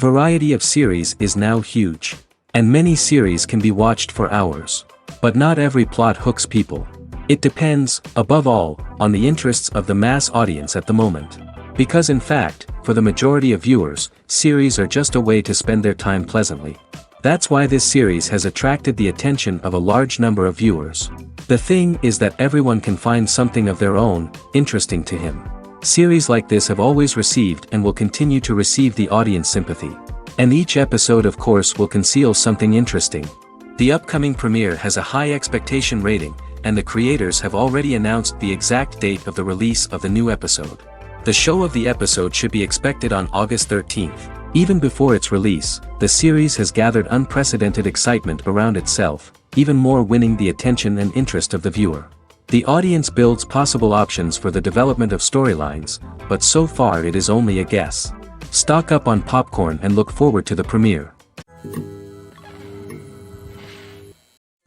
The variety of series is now huge. And many series can be watched for hours. But not every plot hooks people. It depends, above all, on the interests of the mass audience at the moment. Because in fact, for the majority of viewers, series are just a way to spend their time pleasantly. That's why this series has attracted the attention of a large number of viewers. The thing is that everyone can find something of their own, interesting to him. Series like this have always received and will continue to receive the audience sympathy. And each episode of course will conceal something interesting. The upcoming premiere has a high expectation rating, and the creators have already announced the exact date of the release of the new episode. The show of the episode should be expected on August 13th. Even before its release, the series has gathered unprecedented excitement around itself, even more winning the attention and interest of the viewer. The audience builds possible options for the development of storylines, but so far it is only a guess. Stock up on popcorn and look forward to the premiere.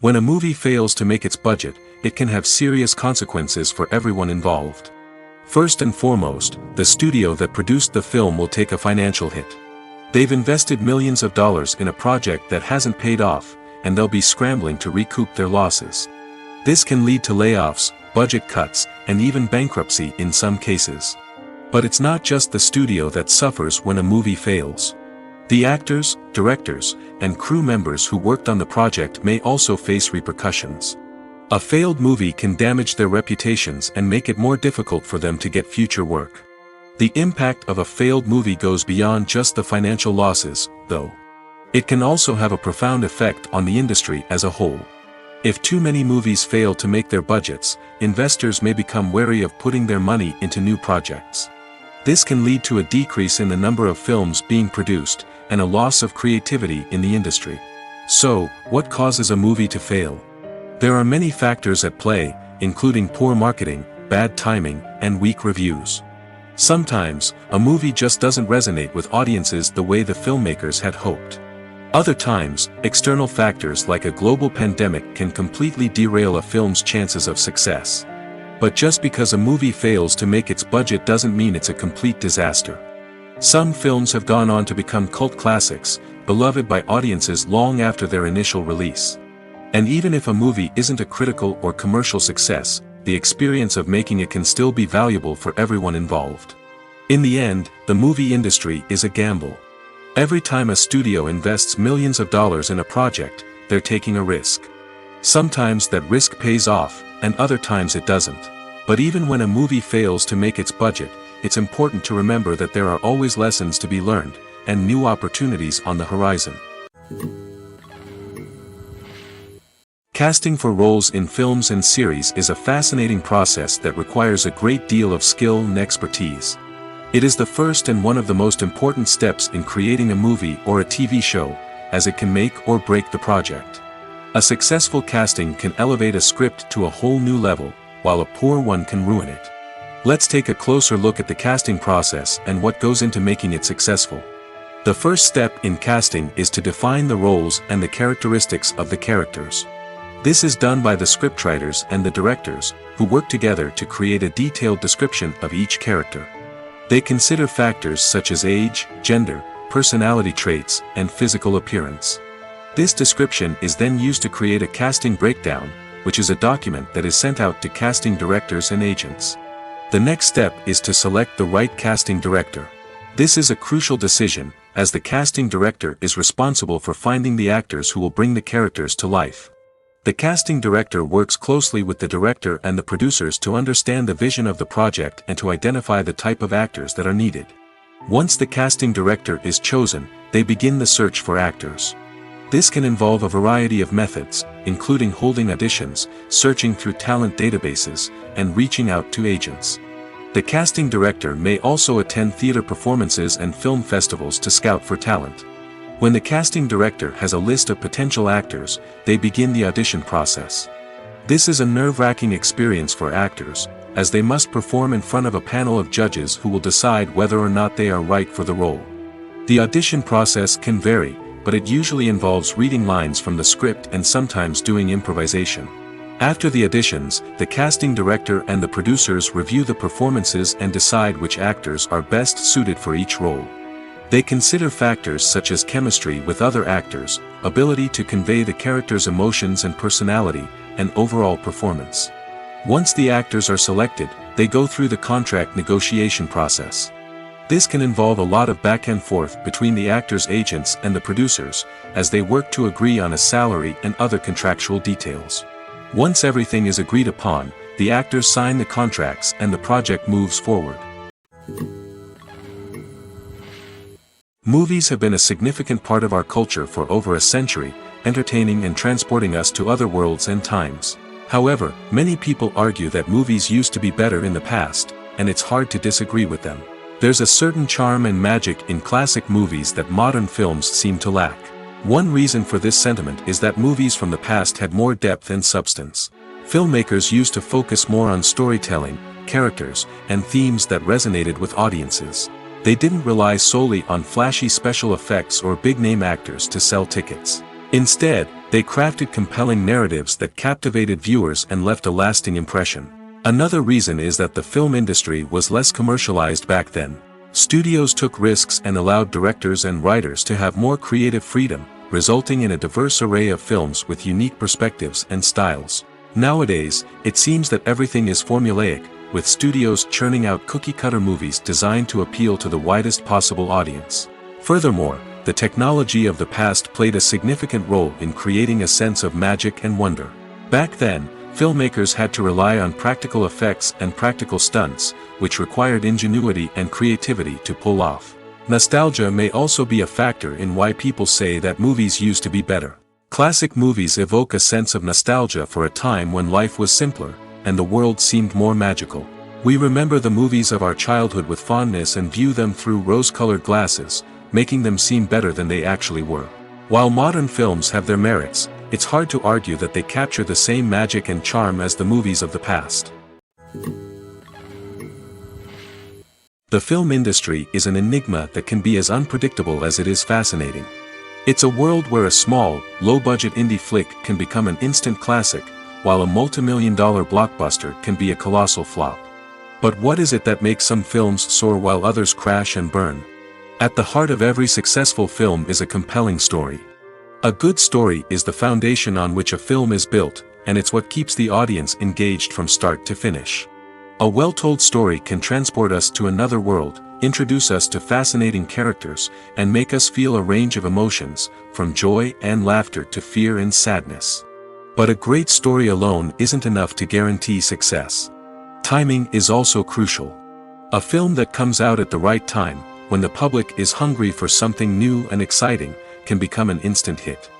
When a movie fails to make its budget, it can have serious consequences for everyone involved. First and foremost, the studio that produced the film will take a financial hit. They've invested millions of dollars in a project that hasn't paid off, and they'll be scrambling to recoup their losses. This can lead to layoffs, budget cuts, and even bankruptcy in some cases. But it's not just the studio that suffers when a movie fails. The actors, directors, and crew members who worked on the project may also face repercussions. A failed movie can damage their reputations and make it more difficult for them to get future work. The impact of a failed movie goes beyond just the financial losses, though. It can also have a profound effect on the industry as a whole. If too many movies fail to make their budgets, investors may become wary of putting their money into new projects. This can lead to a decrease in the number of films being produced, and a loss of creativity in the industry. So, what causes a movie to fail? There are many factors at play, including poor marketing, bad timing, and weak reviews. Sometimes, a movie just doesn't resonate with audiences the way the filmmakers had hoped. Other times, external factors like a global pandemic can completely derail a film's chances of success. But just because a movie fails to make its budget doesn't mean it's a complete disaster. Some films have gone on to become cult classics, beloved by audiences long after their initial release. And even if a movie isn't a critical or commercial success, the experience of making it can still be valuable for everyone involved. In the end, the movie industry is a gamble. Every time a studio invests millions of dollars in a project, they're taking a risk. Sometimes that risk pays off, and other times it doesn't. But even when a movie fails to make its budget, it's important to remember that there are always lessons to be learned, and new opportunities on the horizon. Casting for roles in films and series is a fascinating process that requires a great deal of skill and expertise. It is the first and one of the most important steps in creating a movie or a TV show, as it can make or break the project. A successful casting can elevate a script to a whole new level, while a poor one can ruin it. Let's take a closer look at the casting process and what goes into making it successful. The first step in casting is to define the roles and the characteristics of the characters. This is done by the scriptwriters and the directors, who work together to create a detailed description of each character. They consider factors such as age, gender, personality traits, and physical appearance. This description is then used to create a casting breakdown, which is a document that is sent out to casting directors and agents. The next step is to select the right casting director. This is a crucial decision, as the casting director is responsible for finding the actors who will bring the characters to life. The casting director works closely with the director and the producers to understand the vision of the project and to identify the type of actors that are needed. Once the casting director is chosen, they begin the search for actors. This can involve a variety of methods, including holding auditions, searching through talent databases, and reaching out to agents. The casting director may also attend theater performances and film festivals to scout for talent. When the casting director has a list of potential actors, they begin the audition process. This is a nerve-wracking experience for actors, as they must perform in front of a panel of judges who will decide whether or not they are right for the role. The audition process can vary, but it usually involves reading lines from the script and sometimes doing improvisation. After the auditions, the casting director and the producers review the performances and decide which actors are best suited for each role. They consider factors such as chemistry with other actors, ability to convey the character's emotions and personality, and overall performance. Once the actors are selected, they go through the contract negotiation process. This can involve a lot of back and forth between the actors' agents and the producers, as they work to agree on a salary and other contractual details. Once everything is agreed upon, the actors sign the contracts and the project moves forward. Movies have been a significant part of our culture for over a century, entertaining and transporting us to other worlds and times. However, many people argue that movies used to be better in the past, and it's hard to disagree with them. There's a certain charm and magic in classic movies that modern films seem to lack. One reason for this sentiment is that movies from the past had more depth and substance. Filmmakers used to focus more on storytelling, characters, and themes that resonated with audiences. They didn't rely solely on flashy special effects or big-name actors to sell tickets. Instead, they crafted compelling narratives that captivated viewers and left a lasting impression. Another reason is that the film industry was less commercialized back then. Studios took risks and allowed directors and writers to have more creative freedom, resulting in a diverse array of films with unique perspectives and styles. Nowadays, it seems that everything is formulaic, with studios churning out cookie-cutter movies designed to appeal to the widest possible audience. Furthermore, the technology of the past played a significant role in creating a sense of magic and wonder. Back then, filmmakers had to rely on practical effects and practical stunts, which required ingenuity and creativity to pull off. Nostalgia may also be a factor in why people say that movies used to be better. Classic movies evoke a sense of nostalgia for a time when life was simpler, and the world seemed more magical. We remember the movies of our childhood with fondness and view them through rose-colored glasses, making them seem better than they actually were. While modern films have their merits, it's hard to argue that they capture the same magic and charm as the movies of the past. The film industry is an enigma that can be as unpredictable as it is fascinating. It's a world where a small, low-budget indie flick can become an instant classic, while a multi-million-dollar blockbuster can be a colossal flop. But what is it that makes some films soar while others crash and burn? At the heart of every successful film is a compelling story. A good story is the foundation on which a film is built, and it's what keeps the audience engaged from start to finish. A well-told story can transport us to another world, introduce us to fascinating characters, and make us feel a range of emotions, from joy and laughter to fear and sadness. But a great story alone isn't enough to guarantee success. Timing is also crucial. A film that comes out at the right time, when the public is hungry for something new and exciting, can become an instant hit.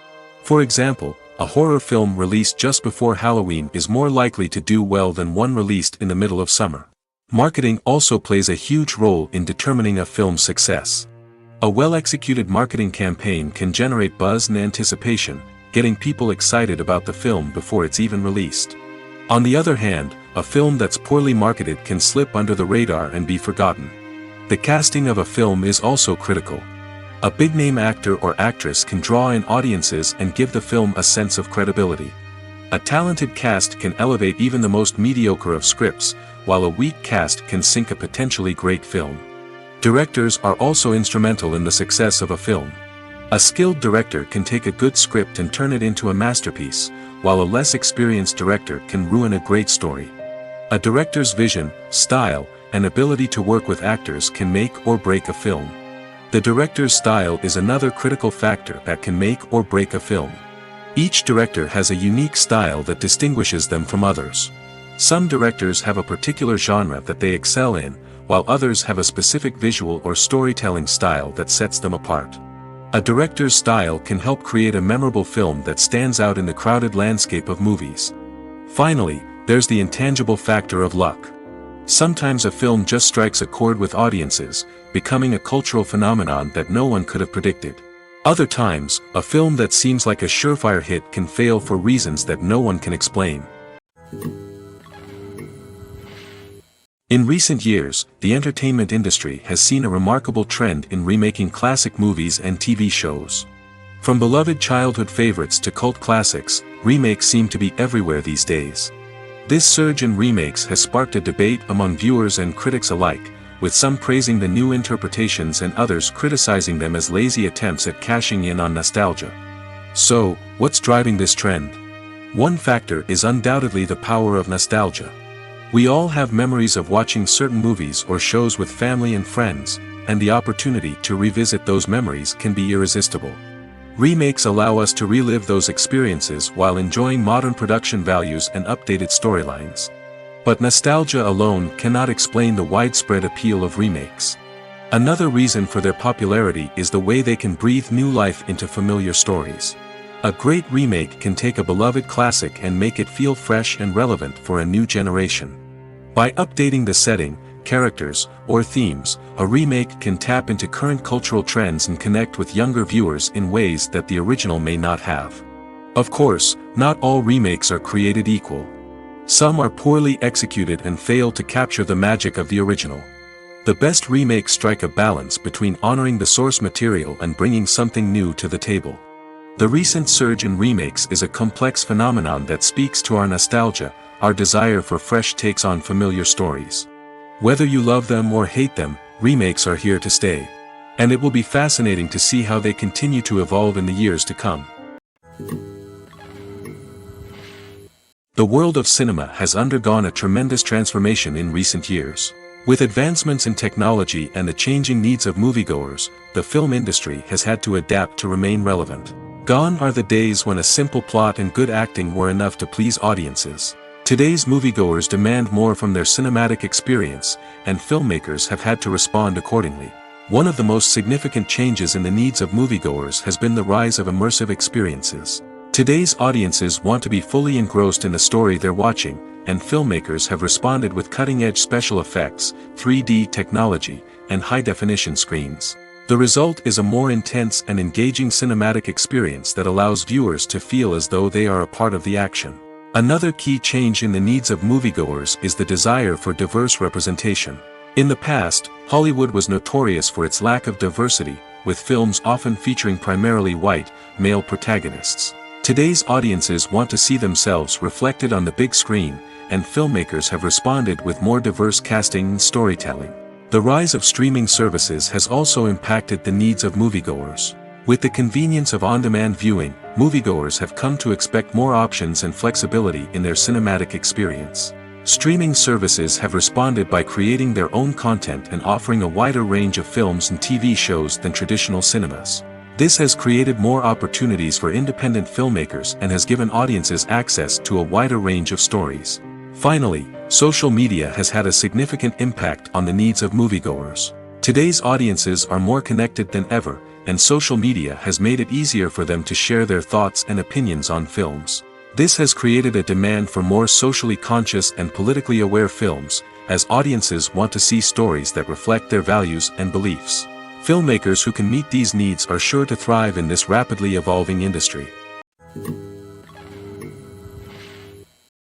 For example, a horror film released just before Halloween is more likely to do well than one released in the middle of summer. Marketing also plays a huge role in determining a film's success. A well-executed marketing campaign can generate buzz and anticipation, getting people excited about the film before it's even released. On the other hand, a film that's poorly marketed can slip under the radar and be forgotten. The casting of a film is also critical. A big-name actor or actress can draw in audiences and give the film a sense of credibility. A talented cast can elevate even the most mediocre of scripts, while a weak cast can sink a potentially great film. Directors are also instrumental in the success of a film. A skilled director can take a good script and turn it into a masterpiece, while a less experienced director can ruin a great story. A director's vision, style, and ability to work with actors can make or break a film. The director's style is another critical factor that can make or break a film. Each director has a unique style that distinguishes them from others. Some directors have a particular genre that they excel in, while others have a specific visual or storytelling style that sets them apart. A director's style can help create a memorable film that stands out in the crowded landscape of movies. Finally, there's the intangible factor of luck. Sometimes a film just strikes a chord with audiences, becoming a cultural phenomenon that no one could have predicted. Other times, a film that seems like a surefire hit can fail for reasons that no one can explain. In recent years, the entertainment industry has seen a remarkable trend in remaking classic movies and TV shows. From beloved childhood favorites to cult classics, remakes seem to be everywhere these days. This surge in remakes has sparked a debate among viewers and critics alike, with some praising the new interpretations and others criticizing them as lazy attempts at cashing in on nostalgia. So, what's driving this trend? One factor is undoubtedly the power of nostalgia. We all have memories of watching certain movies or shows with family and friends, and the opportunity to revisit those memories can be irresistible. Remakes allow us to relive those experiences while enjoying modern production values and updated storylines. But nostalgia alone cannot explain the widespread appeal of remakes. Another reason for their popularity is the way they can breathe new life into familiar stories. A great remake can take a beloved classic and make it feel fresh and relevant for a new generation. By updating the setting, characters, or themes, a remake can tap into current cultural trends and connect with younger viewers in ways that the original may not have. Of course, not all remakes are created equal. Some are poorly executed and fail to capture the magic of the original. The best remakes strike a balance between honoring the source material and bringing something new to the table. The recent surge in remakes is a complex phenomenon that speaks to our nostalgia, our desire for fresh takes on familiar stories. Whether you love them or hate them, remakes are here to stay. And it will be fascinating to see how they continue to evolve in the years to come. The world of cinema has undergone a tremendous transformation in recent years. With advancements in technology and the changing needs of moviegoers, the film industry has had to adapt to remain relevant. Gone are the days when a simple plot and good acting were enough to please audiences. Today's moviegoers demand more from their cinematic experience, and filmmakers have had to respond accordingly. One of the most significant changes in the needs of moviegoers has been the rise of immersive experiences. Today's audiences want to be fully engrossed in the story they're watching, and filmmakers have responded with cutting-edge special effects, 3D technology, and high-definition screens. The result is a more intense and engaging cinematic experience that allows viewers to feel as though they are a part of the action. Another key change in the needs of moviegoers is the desire for diverse representation. In the past, Hollywood was notorious for its lack of diversity, with films often featuring primarily white, male protagonists. Today's audiences want to see themselves reflected on the big screen, and filmmakers have responded with more diverse casting and storytelling. The rise of streaming services has also impacted the needs of moviegoers. With the convenience of on-demand viewing, moviegoers have come to expect more options and flexibility in their cinematic experience. Streaming services have responded by creating their own content and offering a wider range of films and TV shows than traditional cinemas. This has created more opportunities for independent filmmakers and has given audiences access to a wider range of stories. Finally, social media has had a significant impact on the needs of moviegoers. Today's audiences are more connected than ever, and social media has made it easier for them to share their thoughts and opinions on films. This has created a demand for more socially conscious and politically aware films, as audiences want to see stories that reflect their values and beliefs. Filmmakers who can meet these needs are sure to thrive in this rapidly evolving industry.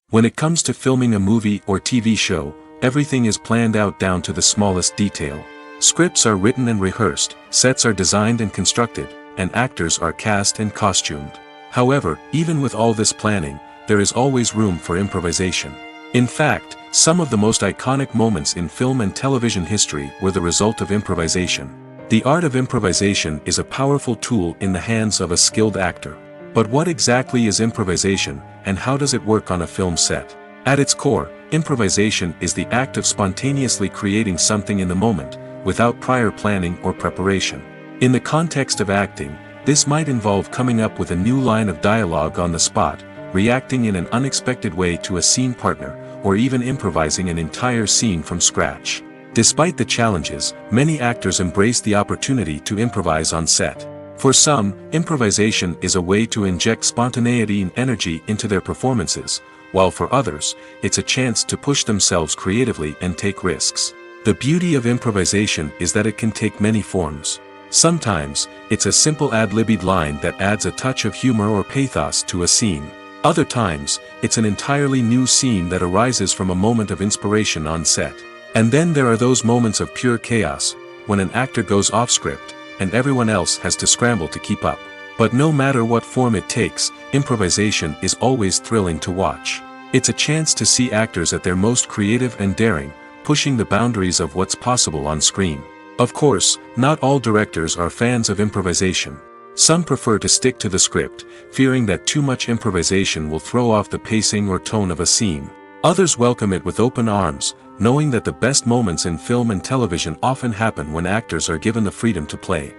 When it comes to filming a movie or TV show, everything is planned out down to the smallest detail. Scripts are written and rehearsed, sets are designed and constructed, and actors are cast and costumed. However, even with all this planning, there is always room for improvisation. In fact, some of the most iconic moments in film and television history were the result of improvisation. The art of improvisation is a powerful tool in the hands of a skilled actor. But what exactly is improvisation, and how does it work on a film set? At its core, improvisation is the act of spontaneously creating something in the moment, without prior planning or preparation. In the context of acting, this might involve coming up with a new line of dialogue on the spot, reacting in an unexpected way to a scene partner, or even improvising an entire scene from scratch. Despite the challenges, many actors embrace the opportunity to improvise on set. For some, improvisation is a way to inject spontaneity and energy into their performances, while for others, it's a chance to push themselves creatively and take risks. The beauty of improvisation is that it can take many forms. Sometimes, it's a simple ad-libbed line that adds a touch of humor or pathos to a scene. Other times, it's an entirely new scene that arises from a moment of inspiration on set. And then there are those moments of pure chaos, when an actor goes off script, and everyone else has to scramble to keep up. But no matter what form it takes, improvisation is always thrilling to watch. It's a chance to see actors at their most creative and daring, pushing the boundaries of what's possible on screen. Of course, not all directors are fans of improvisation. Some prefer to stick to the script, fearing that too much improvisation will throw off the pacing or tone of a scene. Others welcome it with open arms, knowing that the best moments in film and television often happen when actors are given the freedom to play.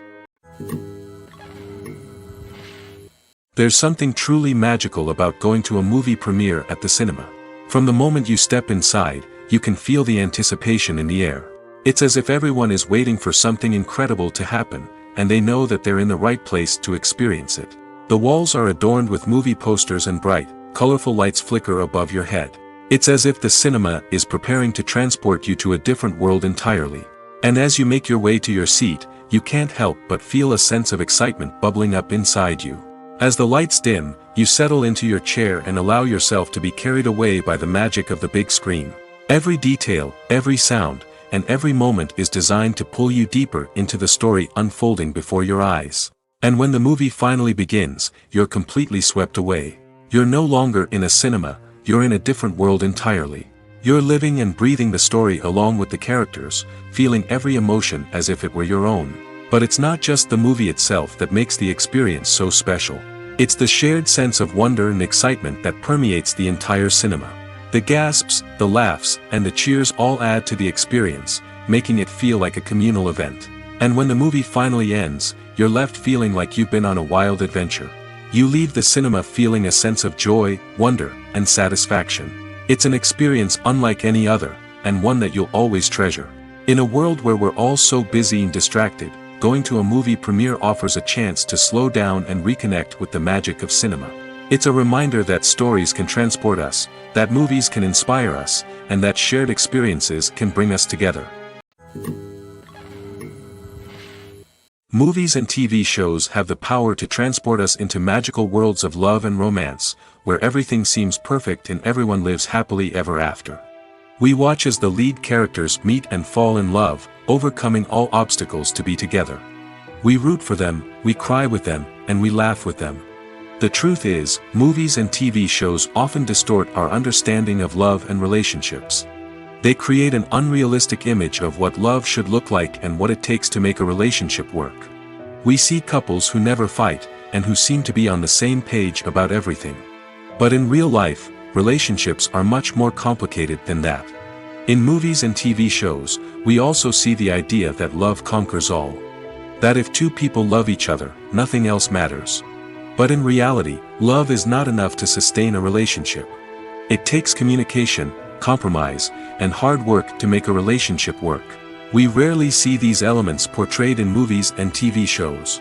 There's something truly magical about going to a movie premiere at the cinema. From the moment you step inside, you can feel the anticipation in the air. It's as if everyone is waiting for something incredible to happen, and they know that they're in the right place to experience it. The walls are adorned with movie posters and bright, colorful lights flicker above your head. It's as if the cinema is preparing to transport you to a different world entirely. And as you make your way to your seat, you can't help but feel a sense of excitement bubbling up inside you. As the lights dim, you settle into your chair and allow yourself to be carried away by the magic of the big screen. Every detail, every sound, and every moment is designed to pull you deeper into the story unfolding before your eyes. And when the movie finally begins, you're completely swept away. You're no longer in a cinema, you're in a different world entirely. You're living and breathing the story along with the characters, feeling every emotion as if it were your own. But it's not just the movie itself that makes the experience so special. It's the shared sense of wonder and excitement that permeates the entire cinema. The gasps, the laughs, and the cheers all add to the experience, making it feel like a communal event. And when the movie finally ends, you're left feeling like you've been on a wild adventure. You leave the cinema feeling a sense of joy, wonder, and satisfaction. It's an experience unlike any other, and one that you'll always treasure. In a world where we're all so busy and distracted, going to a movie premiere offers a chance to slow down and reconnect with the magic of cinema. It's a reminder that stories can transport us, that movies can inspire us, and that shared experiences can bring us together. Movies and TV shows have the power to transport us into magical worlds of love and romance, where everything seems perfect and everyone lives happily ever after. We watch as the lead characters meet and fall in love, overcoming all obstacles to be together. We root for them, we cry with them, and we laugh with them. The truth is, movies and TV shows often distort our understanding of love and relationships. They create an unrealistic image of what love should look like and what it takes to make a relationship work. We see couples who never fight, and who seem to be on the same page about everything. But in real life, relationships are much more complicated than that. In movies and TV shows, we also see the idea that love conquers all. That if two people love each other, nothing else matters. But in reality, love is not enough to sustain a relationship. It takes communication, compromise, and hard work to make a relationship work. We rarely see these elements portrayed in movies and TV shows.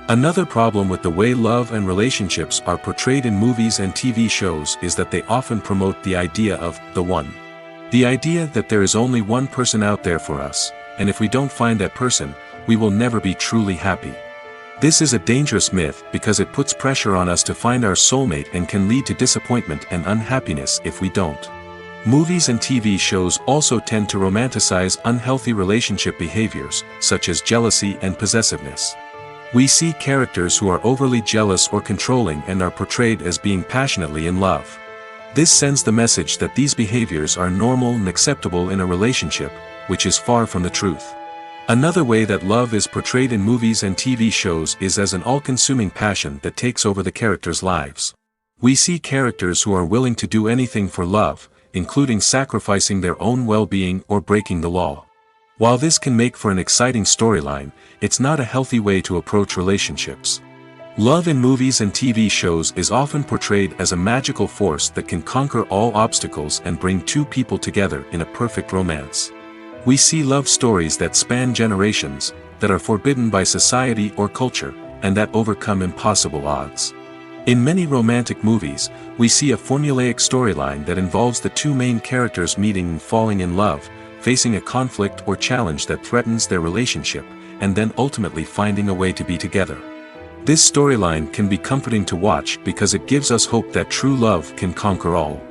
Another problem with the way love and relationships are portrayed in movies and TV shows is that they often promote the idea of the one. The idea that there is only one person out there for us, and if we don't find that person, we will never be truly happy. This is a dangerous myth because it puts pressure on us to find our soulmate and can lead to disappointment and unhappiness if we don't. Movies and TV shows also tend to romanticize unhealthy relationship behaviors, such as jealousy and possessiveness. We see characters who are overly jealous or controlling and are portrayed as being passionately in love. This sends the message that these behaviors are normal and acceptable in a relationship, which is far from the truth. Another way that love is portrayed in movies and TV shows is as an all-consuming passion that takes over the characters' lives. We see characters who are willing to do anything for love, including sacrificing their own well-being or breaking the law. While this can make for an exciting storyline, it's not a healthy way to approach relationships. Love in movies and TV shows is often portrayed as a magical force that can conquer all obstacles and bring two people together in a perfect romance. We see love stories that span generations, that are forbidden by society or culture, and that overcome impossible odds. In many romantic movies, we see a formulaic storyline that involves the two main characters meeting and falling in love, facing a conflict or challenge that threatens their relationship, and then ultimately finding a way to be together. This storyline can be comforting to watch because it gives us hope that true love can conquer all.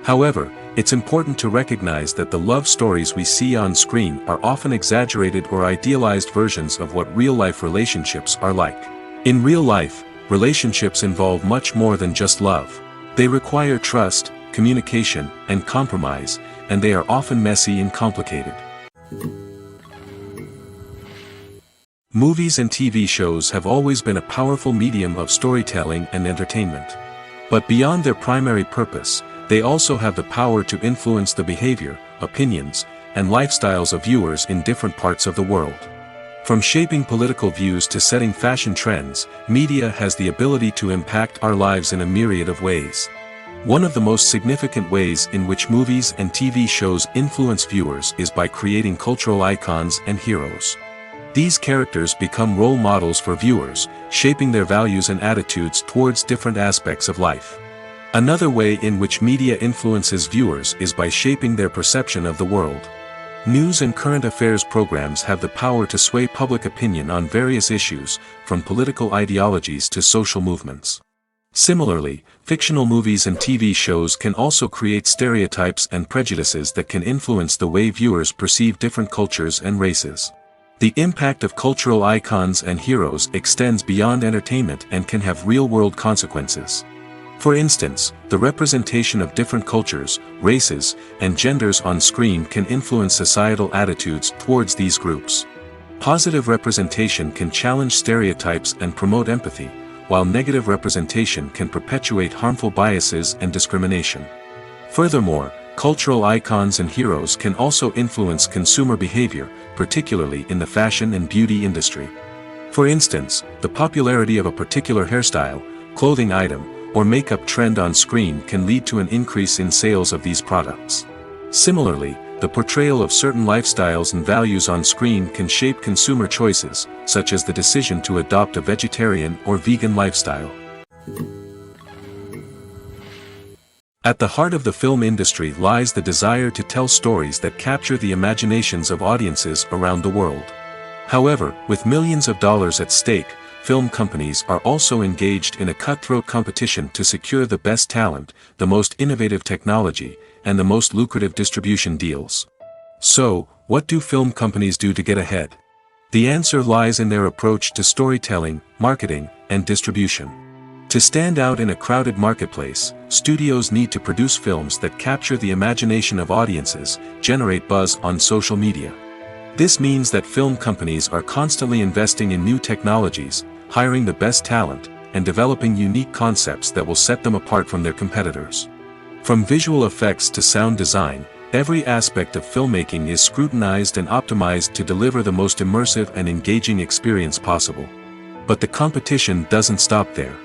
However, it's important to recognize that the love stories we see on screen are often exaggerated or idealized versions of what real-life relationships are like. In real life, relationships involve much more than just love. They require trust, communication, and compromise, and they are often messy and complicated. Movies and TV shows have always been a powerful medium of storytelling and entertainment. But beyond their primary purpose, they also have the power to influence the behavior, opinions, and lifestyles of viewers in different parts of the world. From shaping political views to setting fashion trends, media has the ability to impact our lives in a myriad of ways. One of the most significant ways in which movies and TV shows influence viewers is by creating cultural icons and heroes. These characters become role models for viewers, shaping their values and attitudes towards different aspects of life. Another way in which media influences viewers is by shaping their perception of the world. News and current affairs programs have the power to sway public opinion on various issues, from political ideologies to social movements. Similarly, fictional movies and TV shows can also create stereotypes and prejudices that can influence the way viewers perceive different cultures and races. The impact of cultural icons and heroes extends beyond entertainment and can have real-world consequences. For instance, the representation of different cultures, races, and genders on screen can influence societal attitudes towards these groups. Positive representation can challenge stereotypes and promote empathy, while negative representation can perpetuate harmful biases and discrimination. Furthermore, cultural icons and heroes can also influence consumer behavior, particularly in the fashion and beauty industry. For instance, the popularity of a particular hairstyle, clothing item, or makeup trend on screen can lead to an increase in sales of these products. Similarly, the portrayal of certain lifestyles and values on screen can shape consumer choices, such as the decision to adopt a vegetarian or vegan lifestyle. At the heart of the film industry lies the desire to tell stories that capture the imaginations of audiences around the world. However, with millions of dollars at stake, film companies are also engaged in a cutthroat competition to secure the best talent, the most innovative technology, and the most lucrative distribution deals. So, what do film companies do to get ahead? The answer lies in their approach to storytelling, marketing, and distribution. To stand out in a crowded marketplace, studios need to produce films that capture the imagination of audiences, generate buzz on social media. This means that film companies are constantly investing in new technologies, hiring the best talent, and developing unique concepts that will set them apart from their competitors. From visual effects to sound design, every aspect of filmmaking is scrutinized and optimized to deliver the most immersive and engaging experience possible. But the competition doesn't stop there.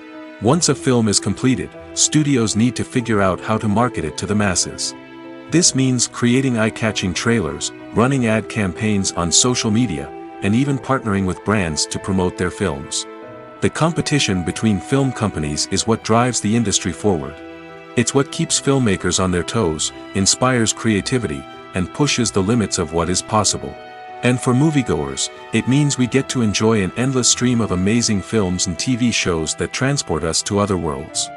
Once a film is completed, studios need to figure out how to market it to the masses. This means creating eye-catching trailers, running ad campaigns on social media, and even partnering with brands to promote their films. The competition between film companies is what drives the industry forward. It's what keeps filmmakers on their toes, inspires creativity, and pushes the limits of what is possible. And for moviegoers, it means we get to enjoy an endless stream of amazing films and TV shows that transport us to other worlds.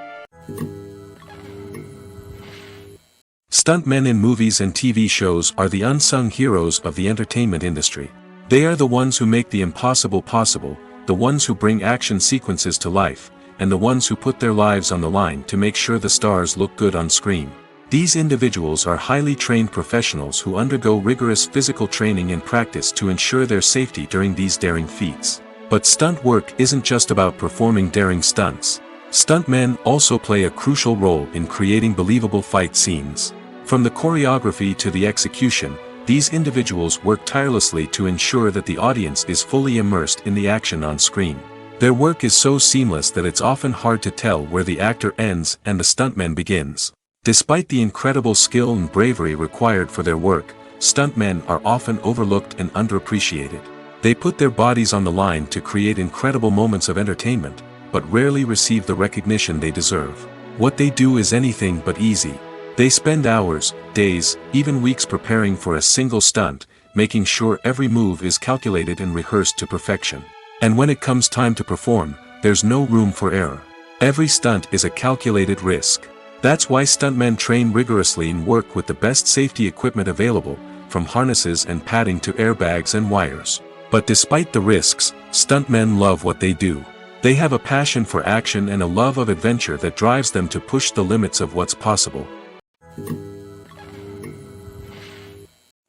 Stuntmen in movies and TV shows are the unsung heroes of the entertainment industry. They are the ones who make the impossible possible, the ones who bring action sequences to life, and the ones who put their lives on the line to make sure the stars look good on screen. These individuals are highly trained professionals who undergo rigorous physical training and practice to ensure their safety during these daring feats. But stunt work isn't just about performing daring stunts. Stuntmen also play a crucial role in creating believable fight scenes. From the choreography to the execution, these individuals work tirelessly to ensure that the audience is fully immersed in the action on screen. Their work is so seamless that it's often hard to tell where the actor ends and the stuntman begins. Despite the incredible skill and bravery required for their work, stuntmen are often overlooked and underappreciated. They put their bodies on the line to create incredible moments of entertainment, but rarely receive the recognition they deserve. What they do is anything but easy. They spend hours, days, even weeks preparing for a single stunt, making sure every move is calculated and rehearsed to perfection. And when it comes time to perform, there's no room for error. Every stunt is a calculated risk. That's why stuntmen train rigorously and work with the best safety equipment available, from harnesses and padding to airbags and wires. But despite the risks, stuntmen love what they do. They have a passion for action and a love of adventure that drives them to push the limits of what's possible.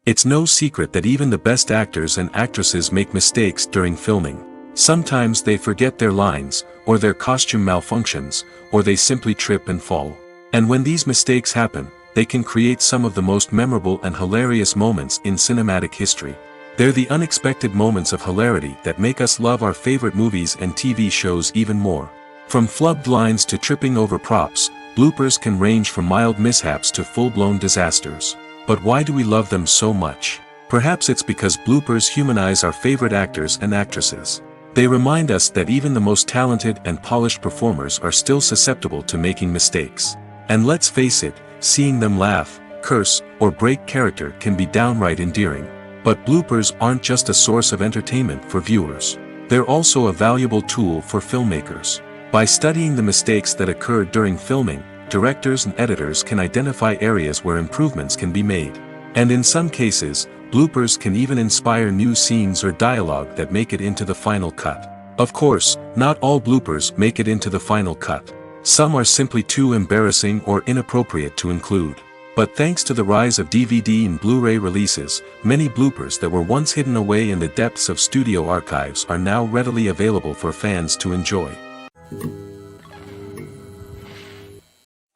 It's no secret that even the best actors and actresses make mistakes during filming. Sometimes they forget their lines, or their costume malfunctions, or they simply trip and fall. And when these mistakes happen, they can create some of the most memorable and hilarious moments in cinematic history. They're the unexpected moments of hilarity that make us love our favorite movies and TV shows even more. From flubbed lines to tripping over props, bloopers can range from mild mishaps to full-blown disasters. But why do we love them so much? Perhaps it's because bloopers humanize our favorite actors and actresses. They remind us that even the most talented and polished performers are still susceptible to making mistakes. And let's face it, seeing them laugh, curse, or break character can be downright endearing. But bloopers aren't just a source of entertainment for viewers. They're also a valuable tool for filmmakers. By studying the mistakes that occurred during filming, directors and editors can identify areas where improvements can be made. And in some cases, bloopers can even inspire new scenes or dialogue that make it into the final cut. Of course, not all bloopers make it into the final cut. Some are simply too embarrassing or inappropriate to include. But thanks to the rise of DVD and Blu-ray releases, many bloopers that were once hidden away in the depths of studio archives are now readily available for fans to enjoy.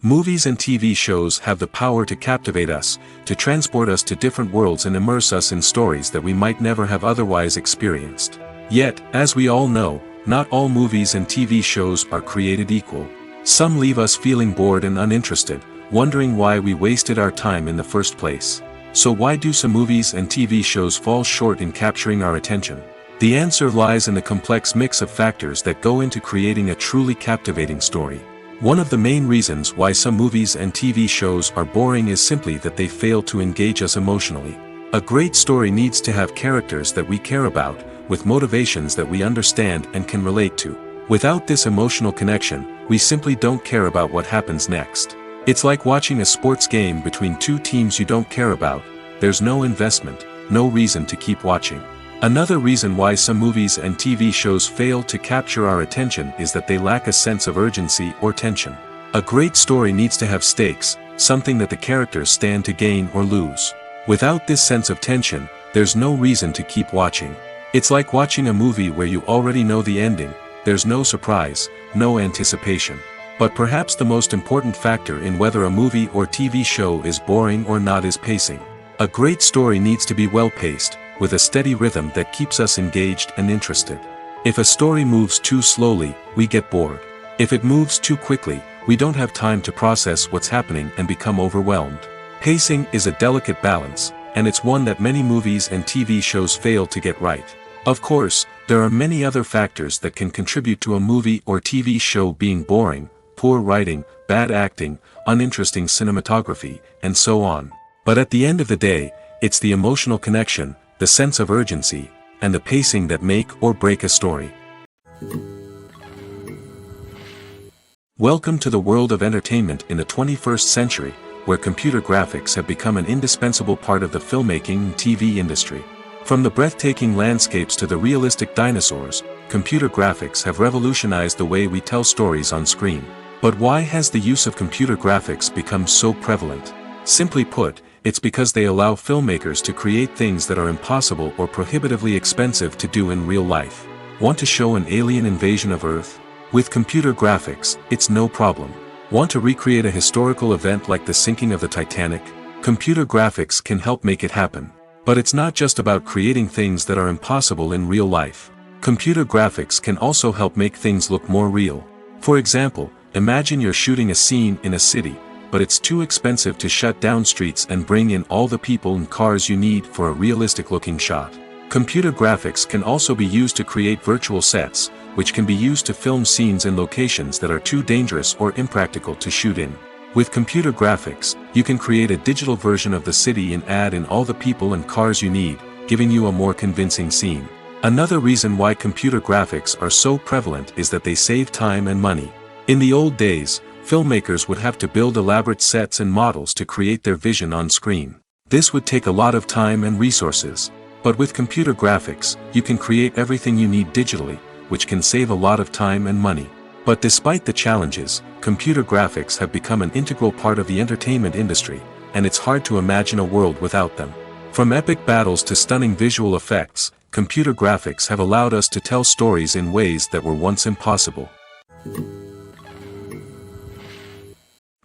Movies and TV shows have the power to captivate us, to transport us to different worlds and immerse us in stories that we might never have otherwise experienced. Yet, as we all know, not all movies and TV shows are created equal. Some leave us feeling bored and uninterested, wondering why we wasted our time in the first place. So why do some movies and TV shows fall short in capturing our attention? The answer lies in the complex mix of factors that go into creating a truly captivating story. One of the main reasons why some movies and TV shows are boring is simply that they fail to engage us emotionally. A great story needs to have characters that we care about, with motivations that we understand and can relate to. Without this emotional connection, we simply don't care about what happens next. It's like watching a sports game between two teams you don't care about. There's no investment, no reason to keep watching. Another reason why some movies and TV shows fail to capture our attention is that they lack a sense of urgency or tension. A great story needs to have stakes, something that the characters stand to gain or lose. Without this sense of tension, there's no reason to keep watching. It's like watching a movie where you already know the ending. There's no surprise, no anticipation. But perhaps the most important factor in whether a movie or TV show is boring or not is pacing. A great story needs to be well-paced, with a steady rhythm that keeps us engaged and interested. If a story moves too slowly, we get bored. If it moves too quickly, we don't have time to process what's happening and become overwhelmed. Pacing is a delicate balance, and it's one that many movies and TV shows fail to get right. Of course, there are many other factors that can contribute to a movie or TV show being boring: poor writing, bad acting, uninteresting cinematography, and so on. But at the end of the day, it's the emotional connection, the sense of urgency, and the pacing that make or break a story. Welcome to the world of entertainment in the 21st century, where computer graphics have become an indispensable part of the filmmaking and TV industry. From the breathtaking landscapes to the realistic dinosaurs, computer graphics have revolutionized the way we tell stories on screen. But why has the use of computer graphics become so prevalent? Simply put, it's because they allow filmmakers to create things that are impossible or prohibitively expensive to do in real life. Want to show an alien invasion of Earth? With computer graphics, it's no problem. Want to recreate a historical event like the sinking of the Titanic? Computer graphics can help make it happen. But it's not just about creating things that are impossible in real life. Computer graphics can also help make things look more real. For example, imagine you're shooting a scene in a city, but it's too expensive to shut down streets and bring in all the people and cars you need for a realistic-looking shot. Computer graphics can also be used to create virtual sets, which can be used to film scenes in locations that are too dangerous or impractical to shoot in. With computer graphics, you can create a digital version of the city and add in all the people and cars you need, giving you a more convincing scene. Another reason why computer graphics are so prevalent is that they save time and money. In the old days, filmmakers would have to build elaborate sets and models to create their vision on screen. This would take a lot of time and resources. But with computer graphics, you can create everything you need digitally, which can save a lot of time and money. But despite the challenges, computer graphics have become an integral part of the entertainment industry, and it's hard to imagine a world without them. From epic battles to stunning visual effects, computer graphics have allowed us to tell stories in ways that were once impossible.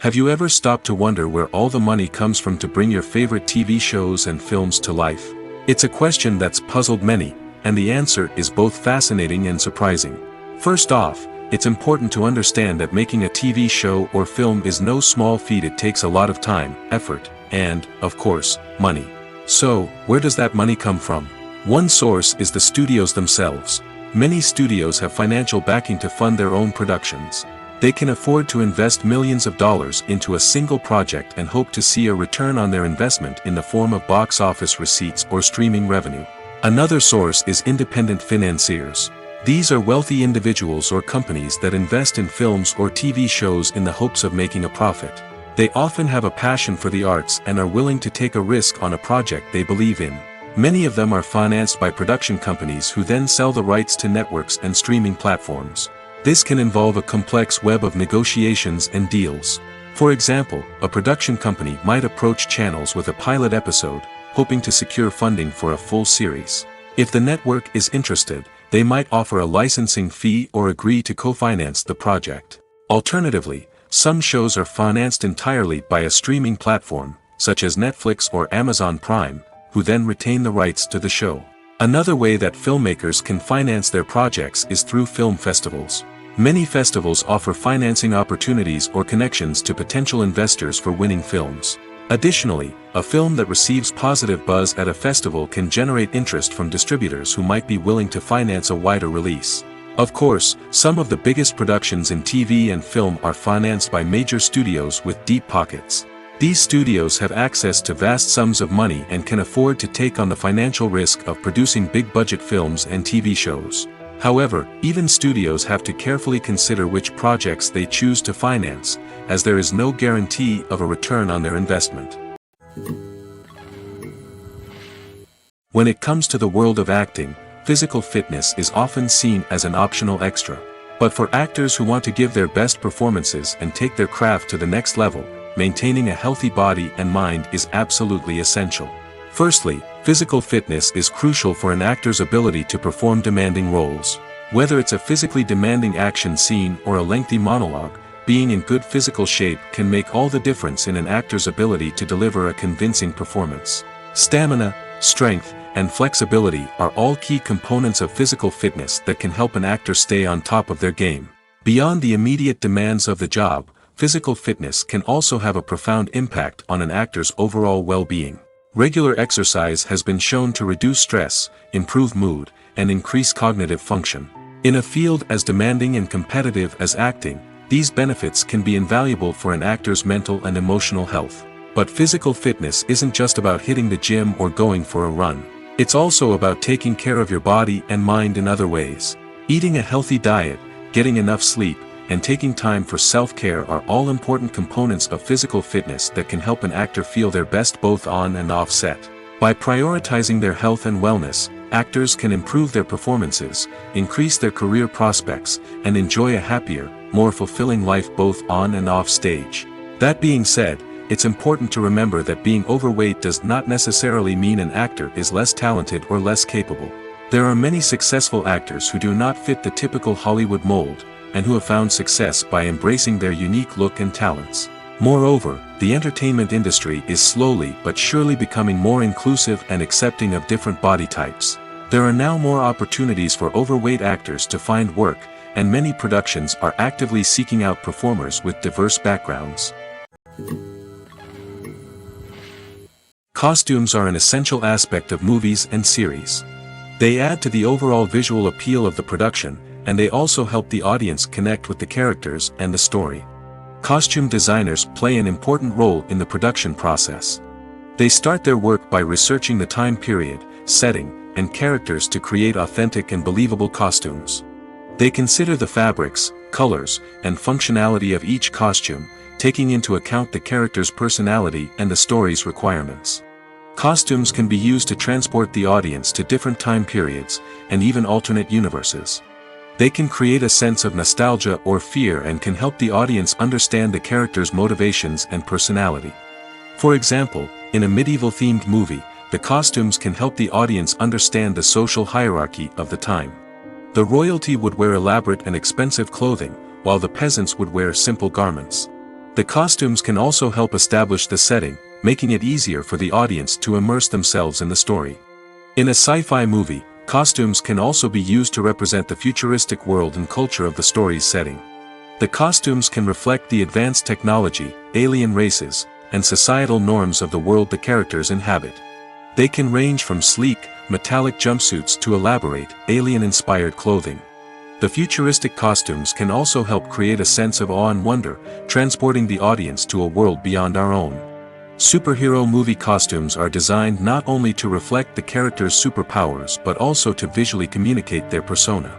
Have you ever stopped to wonder where all the money comes from to bring your favorite TV shows and films to life? It's a question that's puzzled many, and the answer is both fascinating and surprising. First off, it's important to understand that making a TV show or film is no small feat. It takes a lot of time, effort, and, of course, money. So, where does that money come from? One source is the studios themselves. Many studios have financial backing to fund their own productions. They can afford to invest millions of dollars into a single project and hope to see a return on their investment in the form of box office receipts or streaming revenue. Another source is independent financiers. These are wealthy individuals or companies that invest in films or TV shows in the hopes of making a profit. They often have a passion for the arts and are willing to take a risk on a project they believe in. Many of them are financed by production companies who then sell the rights to networks and streaming platforms. This can involve a complex web of negotiations and deals. For example, a production company might approach channels with a pilot episode, hoping to secure funding for a full series. If the network is interested, they might offer a licensing fee or agree to co-finance the project. Alternatively, some shows are financed entirely by a streaming platform, such as Netflix or Amazon Prime, who then retain the rights to the show. Another way that filmmakers can finance their projects is through film festivals. Many festivals offer financing opportunities or connections to potential investors for winning films. Additionally, a film that receives positive buzz at a festival can generate interest from distributors who might be willing to finance a wider release. Of course, some of the biggest productions in TV and film are financed by major studios with deep pockets. These studios have access to vast sums of money and can afford to take on the financial risk of producing big-budget films and TV shows. However, even studios have to carefully consider which projects they choose to finance, as there is no guarantee of a return on their investment. When it comes to the world of acting, physical fitness is often seen as an optional extra. But for actors who want to give their best performances and take their craft to the next level, maintaining a healthy body and mind is absolutely essential. Firstly, physical fitness is crucial for an actor's ability to perform demanding roles. Whether it's a physically demanding action scene or a lengthy monologue, being in good physical shape can make all the difference in an actor's ability to deliver a convincing performance. Stamina, strength, and flexibility are all key components of physical fitness that can help an actor stay on top of their game. Beyond the immediate demands of the job, physical fitness can also have a profound impact on an actor's overall well-being. Regular exercise has been shown to reduce stress, improve mood, and increase cognitive function. In a field as demanding and competitive as acting, these benefits can be invaluable for an actor's mental and emotional health. But physical fitness isn't just about hitting the gym or going for a run. It's also about taking care of your body and mind in other ways. Eating a healthy diet, getting enough sleep, and taking time for self-care are all important components of physical fitness that can help an actor feel their best both on and off set. By prioritizing their health and wellness, actors can improve their performances, increase their career prospects, and enjoy a happier, more fulfilling life both on and off stage. That being said, it's important to remember that being overweight does not necessarily mean an actor is less talented or less capable. There are many successful actors who do not fit the typical Hollywood mold, and who have found success by embracing their unique look and talents. Moreover, the entertainment industry is slowly but surely becoming more inclusive and accepting of different body types. There are now more opportunities for overweight actors to find work, and many productions are actively seeking out performers with diverse backgrounds. Costumes are an essential aspect of movies and series. They add to the overall visual appeal of the production, and they also help the audience connect with the characters and the story. Costume designers play an important role in the production process. They start their work by researching the time period, setting, and characters to create authentic and believable costumes. They consider the fabrics, colors, and functionality of each costume, taking into account the character's personality and the story's requirements. Costumes can be used to transport the audience to different time periods, and even alternate universes. They can create a sense of nostalgia or fear and can help the audience understand the character's motivations and personality. For example, in a medieval-themed movie, the costumes can help the audience understand the social hierarchy of the time. The royalty would wear elaborate and expensive clothing, while the peasants would wear simple garments. The costumes can also help establish the setting, making it easier for the audience to immerse themselves in the story. In a sci-fi movie, costumes can also be used to represent the futuristic world and culture of the story's setting. The costumes can reflect the advanced technology, alien races, and societal norms of the world the characters inhabit. They can range from sleek, metallic jumpsuits to elaborate, alien-inspired clothing. The futuristic costumes can also help create a sense of awe and wonder, transporting the audience to a world beyond our own. Superhero movie costumes are designed not only to reflect the character's superpowers but also to visually communicate their persona.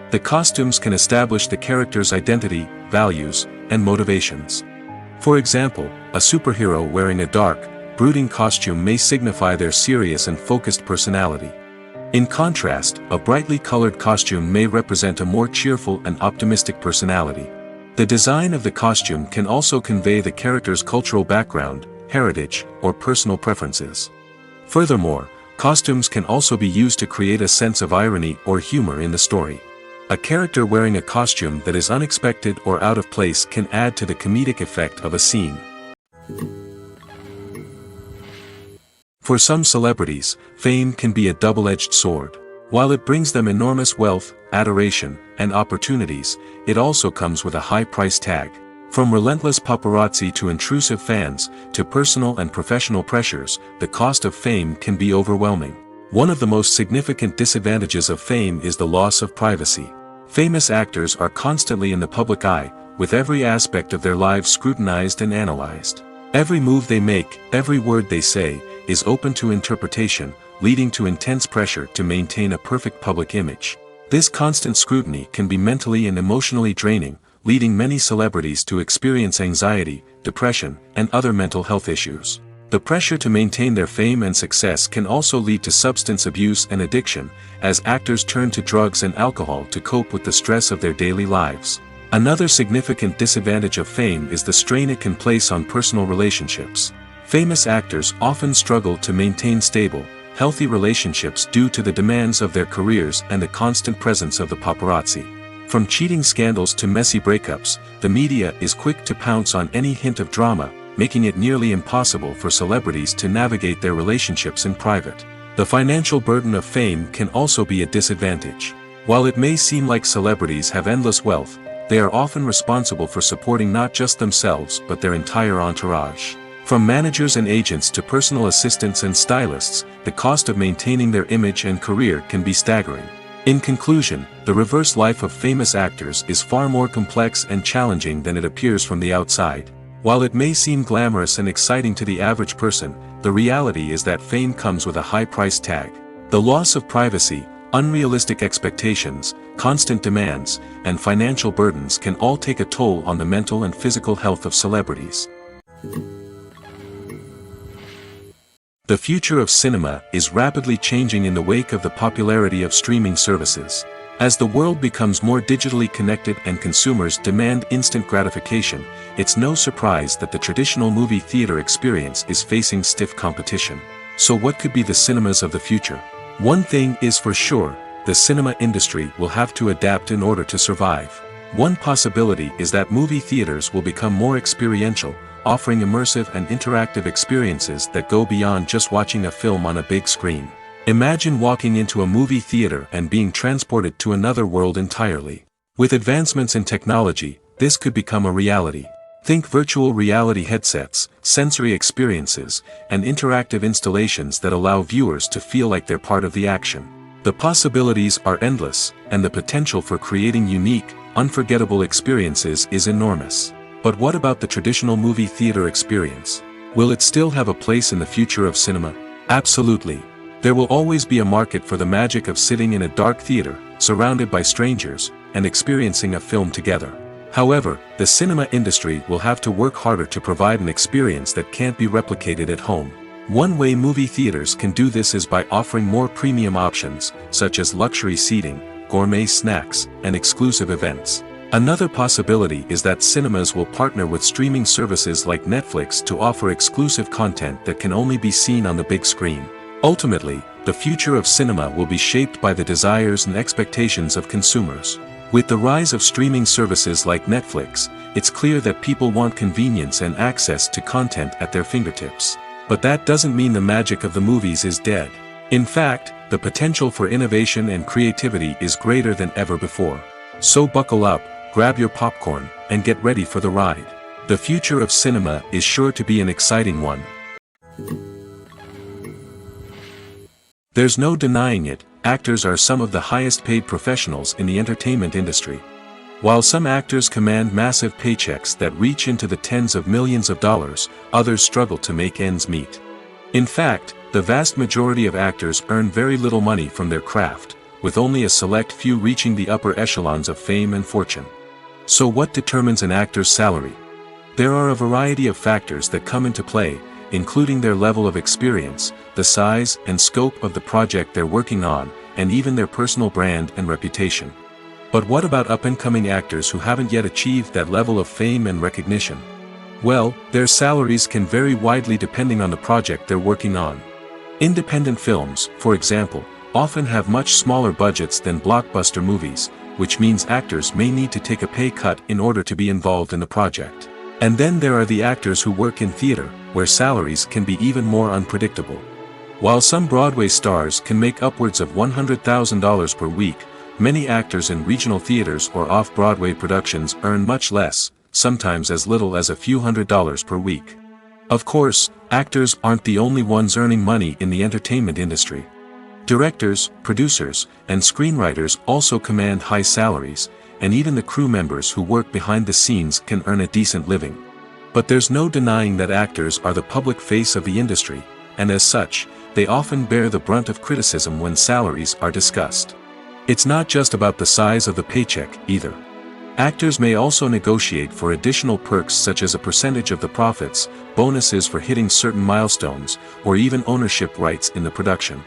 The costumes can establish the character's identity, values, and motivations. For example, a superhero wearing a dark, brooding costume may signify their serious and focused personality. In contrast, a brightly colored costume may represent a more cheerful and optimistic personality. The design of the costume can also convey the character's cultural background, heritage, or personal preferences. Furthermore, costumes can also be used to create a sense of irony or humor in the story. A character wearing a costume that is unexpected or out of place can add to the comedic effect of a scene. For some celebrities, fame can be a double-edged sword. While it brings them enormous wealth, adoration, and opportunities, it also comes with a high price tag. From relentless paparazzi to intrusive fans, to personal and professional pressures, the cost of fame can be overwhelming. One of the most significant disadvantages of fame is the loss of privacy. Famous actors are constantly in the public eye, with every aspect of their lives scrutinized and analyzed. Every move they make, every word they say, is open to interpretation, leading to intense pressure to maintain a perfect public image. This constant scrutiny can be mentally and emotionally draining, leading many celebrities to experience anxiety, depression, and other mental health issues. The pressure to maintain their fame and success can also lead to substance abuse and addiction, as actors turn to drugs and alcohol to cope with the stress of their daily lives. Another significant disadvantage of fame is the strain it can place on personal relationships. Famous actors often struggle to maintain stable, healthy relationships due to the demands of their careers and the constant presence of the paparazzi. From cheating scandals to messy breakups, the media is quick to pounce on any hint of drama, making it nearly impossible for celebrities to navigate their relationships in private. The financial burden of fame can also be a disadvantage. While it may seem like celebrities have endless wealth, they are often responsible for supporting not just themselves but their entire entourage. From managers and agents to personal assistants and stylists, the cost of maintaining their image and career can be staggering. In conclusion, the reverse life of famous actors is far more complex and challenging than it appears from the outside. While it may seem glamorous and exciting to the average person, the reality is that fame comes with a high price tag. The loss of privacy, unrealistic expectations, constant demands, and financial burdens can all take a toll on the mental and physical health of celebrities. The future of cinema is rapidly changing in the wake of the popularity of streaming services. As the world becomes more digitally connected and consumers demand instant gratification, it's no surprise that the traditional movie theater experience is facing stiff competition. So what could be the cinemas of the future? One thing is for sure, the cinema industry will have to adapt in order to survive. One possibility is that movie theaters will become more experiential, offering immersive and interactive experiences that go beyond just watching a film on a big screen. Imagine walking into a movie theater and being transported to another world entirely. With advancements in technology, this could become a reality. Think virtual reality headsets, sensory experiences, and interactive installations that allow viewers to feel like they're part of the action. The possibilities are endless, and the potential for creating unique, unforgettable experiences is enormous. But what about the traditional movie theater experience? Will it still have a place in the future of cinema? Absolutely. There will always be a market for the magic of sitting in a dark theater, surrounded by strangers, and experiencing a film together. However, the cinema industry will have to work harder to provide an experience that can't be replicated at home. One way movie theaters can do this is by offering more premium options, such as luxury seating, gourmet snacks, and exclusive events. Another possibility is that cinemas will partner with streaming services like Netflix to offer exclusive content that can only be seen on the big screen. Ultimately, the future of cinema will be shaped by the desires and expectations of consumers. With the rise of streaming services like Netflix, it's clear that people want convenience and access to content at their fingertips. But that doesn't mean the magic of the movies is dead. In fact, the potential for innovation and creativity is greater than ever before. So buckle up, grab your popcorn, and get ready for the ride. The future of cinema is sure to be an exciting one. There's no denying it, actors are some of the highest paid professionals in the entertainment industry. While some actors command massive paychecks that reach into the tens of millions of dollars, others struggle to make ends meet. In fact, the vast majority of actors earn very little money from their craft, with only a select few reaching the upper echelons of fame and fortune. So what determines an actor's salary? There are a variety of factors that come into play, including their level of experience, the size and scope of the project they're working on, and even their personal brand and reputation. But what about up-and-coming actors who haven't yet achieved that level of fame and recognition? Well, their salaries can vary widely depending on the project they're working on. Independent films, for example, often have much smaller budgets than blockbuster movies, which means actors may need to take a pay cut in order to be involved in the project. And then there are the actors who work in theater, where salaries can be even more unpredictable. While some Broadway stars can make upwards of $100,000 per week, many actors in regional theaters or off-Broadway productions earn much less, sometimes as little as a few $100s per week. Of course, actors aren't the only ones earning money in the entertainment industry. Directors, producers, and screenwriters also command high salaries, and even the crew members who work behind the scenes can earn a decent living. But there's no denying that actors are the public face of the industry, and as such, they often bear the brunt of criticism when salaries are discussed. It's not just about the size of the paycheck, either. Actors may also negotiate for additional perks such as a percentage of the profits, bonuses for hitting certain milestones, or even ownership rights in the production.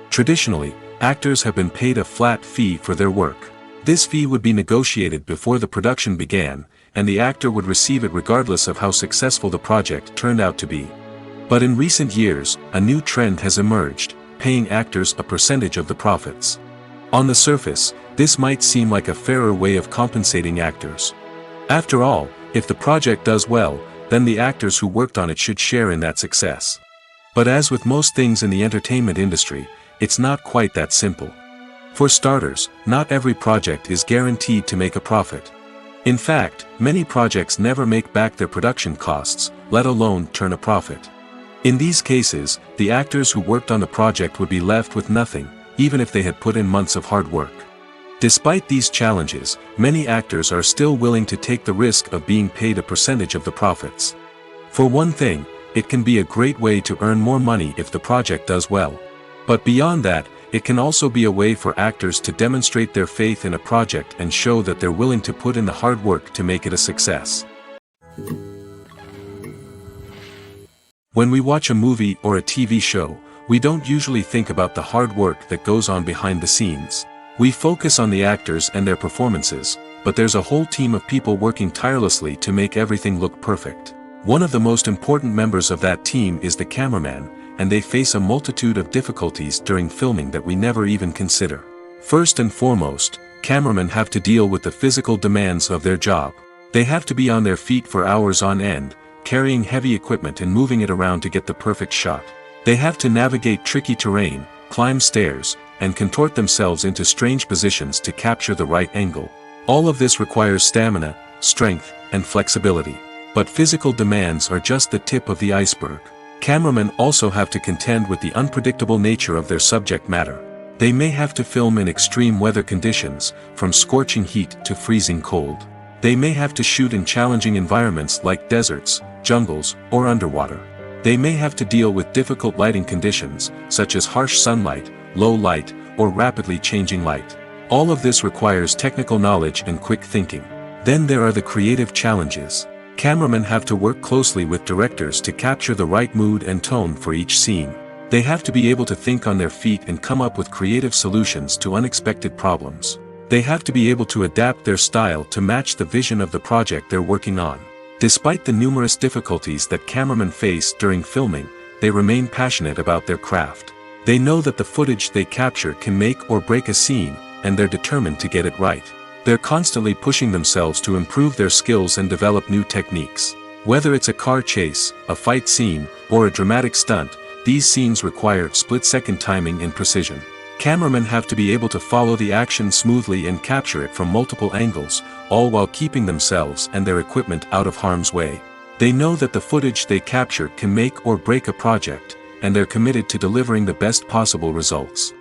Traditionally, actors have been paid a flat fee for their work. This fee would be negotiated before the production began, and the actor would receive it regardless of how successful the project turned out to be. But in recent years, a new trend has emerged, paying actors a percentage of the profits. On the surface, this might seem like a fairer way of compensating actors. After all, if the project does well, then the actors who worked on it should share in that success. But as with most things in the entertainment industry, it's not quite that simple. For starters, not every project is guaranteed to make a profit. In fact, many projects never make back their production costs, let alone turn a profit. In these cases, the actors who worked on the project would be left with nothing, even if they had put in months of hard work. Despite these challenges, many actors are still willing to take the risk of being paid a percentage of the profits. For one thing, it can be a great way to earn more money if the project does well. But beyond that, it can also be a way for actors to demonstrate their faith in a project and show that they're willing to put in the hard work to make it a success. When we watch a movie or a TV show, we don't usually think about the hard work that goes on behind the scenes. We focus on the actors and their performances, but there's a whole team of people working tirelessly to make everything look perfect. One of the most important members of that team is the cameraman, and they face a multitude of difficulties during filming that we never even consider. First and foremost, cameramen have to deal with the physical demands of their job. They have to be on their feet for hours on end, carrying heavy equipment and moving it around to get the perfect shot. They have to navigate tricky terrain, climb stairs, and contort themselves into strange positions to capture the right angle. All of this requires stamina, strength, and flexibility. But physical demands are just the tip of the iceberg. Cameramen also have to contend with the unpredictable nature of their subject matter. They may have to film in extreme weather conditions, from scorching heat to freezing cold. They may have to shoot in challenging environments like deserts, jungles, or underwater. They may have to deal with difficult lighting conditions, such as harsh sunlight, low light, or rapidly changing light. All of this requires technical knowledge and quick thinking. Then there are the creative challenges. Cameramen have to work closely with directors to capture the right mood and tone for each scene. They have to be able to think on their feet and come up with creative solutions to unexpected problems. They have to be able to adapt their style to match the vision of the project they're working on. Despite the numerous difficulties that cameramen face during filming, they remain passionate about their craft. They know that the footage they capture can make or break a scene, and they're determined to get it right. They're constantly pushing themselves to improve their skills and develop new techniques. Whether it's a car chase, a fight scene, or a dramatic stunt, these scenes require split-second timing and precision. Cameramen have to be able to follow the action smoothly and capture it from multiple angles, all while keeping themselves and their equipment out of harm's way. They know that the footage they capture can make or break a project, and they're committed to delivering the best possible results.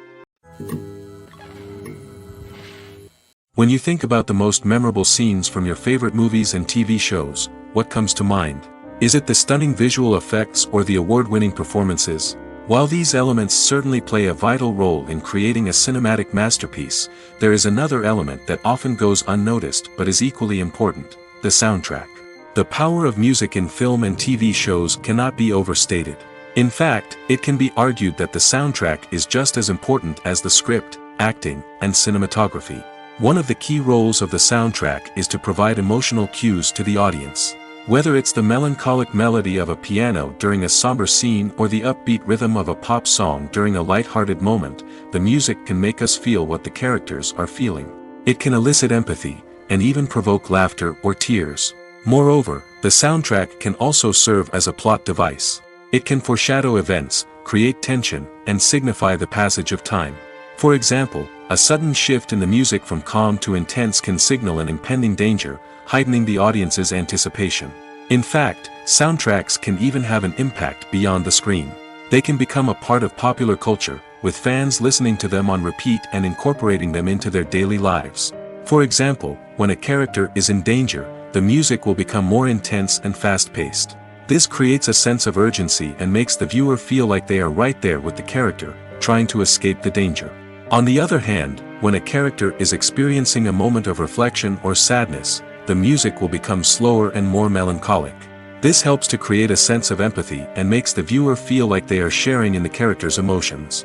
When you think about the most memorable scenes from your favorite movies and TV shows, what comes to mind? Is it the stunning visual effects or the award-winning performances? While these elements certainly play a vital role in creating a cinematic masterpiece, there is another element that often goes unnoticed but is equally important: the soundtrack. The power of music in film and TV shows cannot be overstated. In fact, it can be argued that the soundtrack is just as important as the script, acting, and cinematography. One of the key roles of the soundtrack is to provide emotional cues to the audience. Whether it's the melancholic melody of a piano during a somber scene or the upbeat rhythm of a pop song during a light-hearted moment, the music can make us feel what the characters are feeling. It can elicit empathy, and even provoke laughter or tears. Moreover, the soundtrack can also serve as a plot device. It can foreshadow events, create tension, and signify the passage of time. For example, a sudden shift in the music from calm to intense can signal an impending danger, heightening the audience's anticipation. In fact, soundtracks can even have an impact beyond the screen. They can become a part of popular culture, with fans listening to them on repeat and incorporating them into their daily lives. For example, when a character is in danger, the music will become more intense and fast-paced. This creates a sense of urgency and makes the viewer feel like they are right there with the character, trying to escape the danger. On the other hand, when a character is experiencing a moment of reflection or sadness, the music will become slower and more melancholic. This helps to create a sense of empathy and makes the viewer feel like they are sharing in the character's emotions.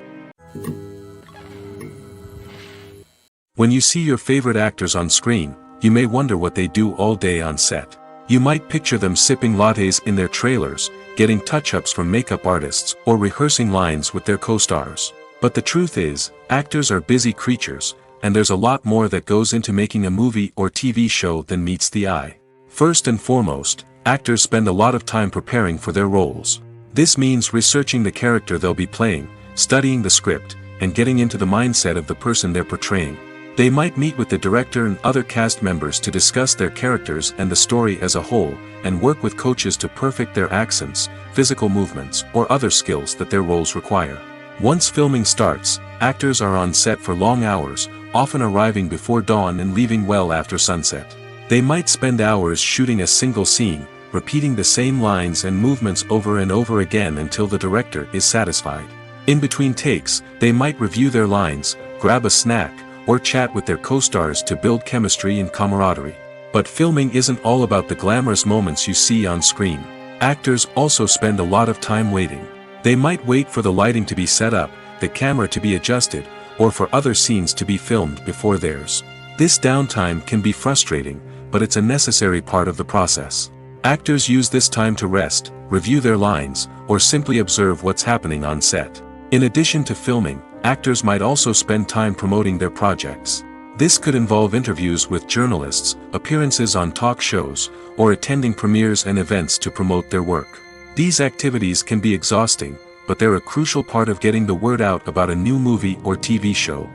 When you see your favorite actors on screen, you may wonder what they do all day on set. You might picture them sipping lattes in their trailers, getting touch-ups from makeup artists, or rehearsing lines with their co-stars. But the truth is, actors are busy creatures, and there's a lot more that goes into making a movie or TV show than meets the eye. First and foremost, actors spend a lot of time preparing for their roles. This means researching the character they'll be playing, studying the script, and getting into the mindset of the person they're portraying. They might meet with the director and other cast members to discuss their characters and the story as a whole, and work with coaches to perfect their accents, physical movements, or other skills that their roles require. Once filming starts, actors are on set for long hours, often arriving before dawn and leaving well after sunset. They might spend hours shooting a single scene, repeating the same lines and movements over and over again until the director is satisfied. In between takes, they might review their lines, grab a snack, or chat with their co-stars to build chemistry and camaraderie. But filming isn't all about the glamorous moments you see on screen. Actors also spend a lot of time waiting. They might wait for the lighting to be set up, the camera to be adjusted, or for other scenes to be filmed before theirs. This downtime can be frustrating, but it's a necessary part of the process. Actors use this time to rest, review their lines, or simply observe what's happening on set. In addition to filming, actors might also spend time promoting their projects. This could involve interviews with journalists, appearances on talk shows, or attending premieres and events to promote their work. These activities can be exhausting, but they're a crucial part of getting the word out about a new movie or TV show.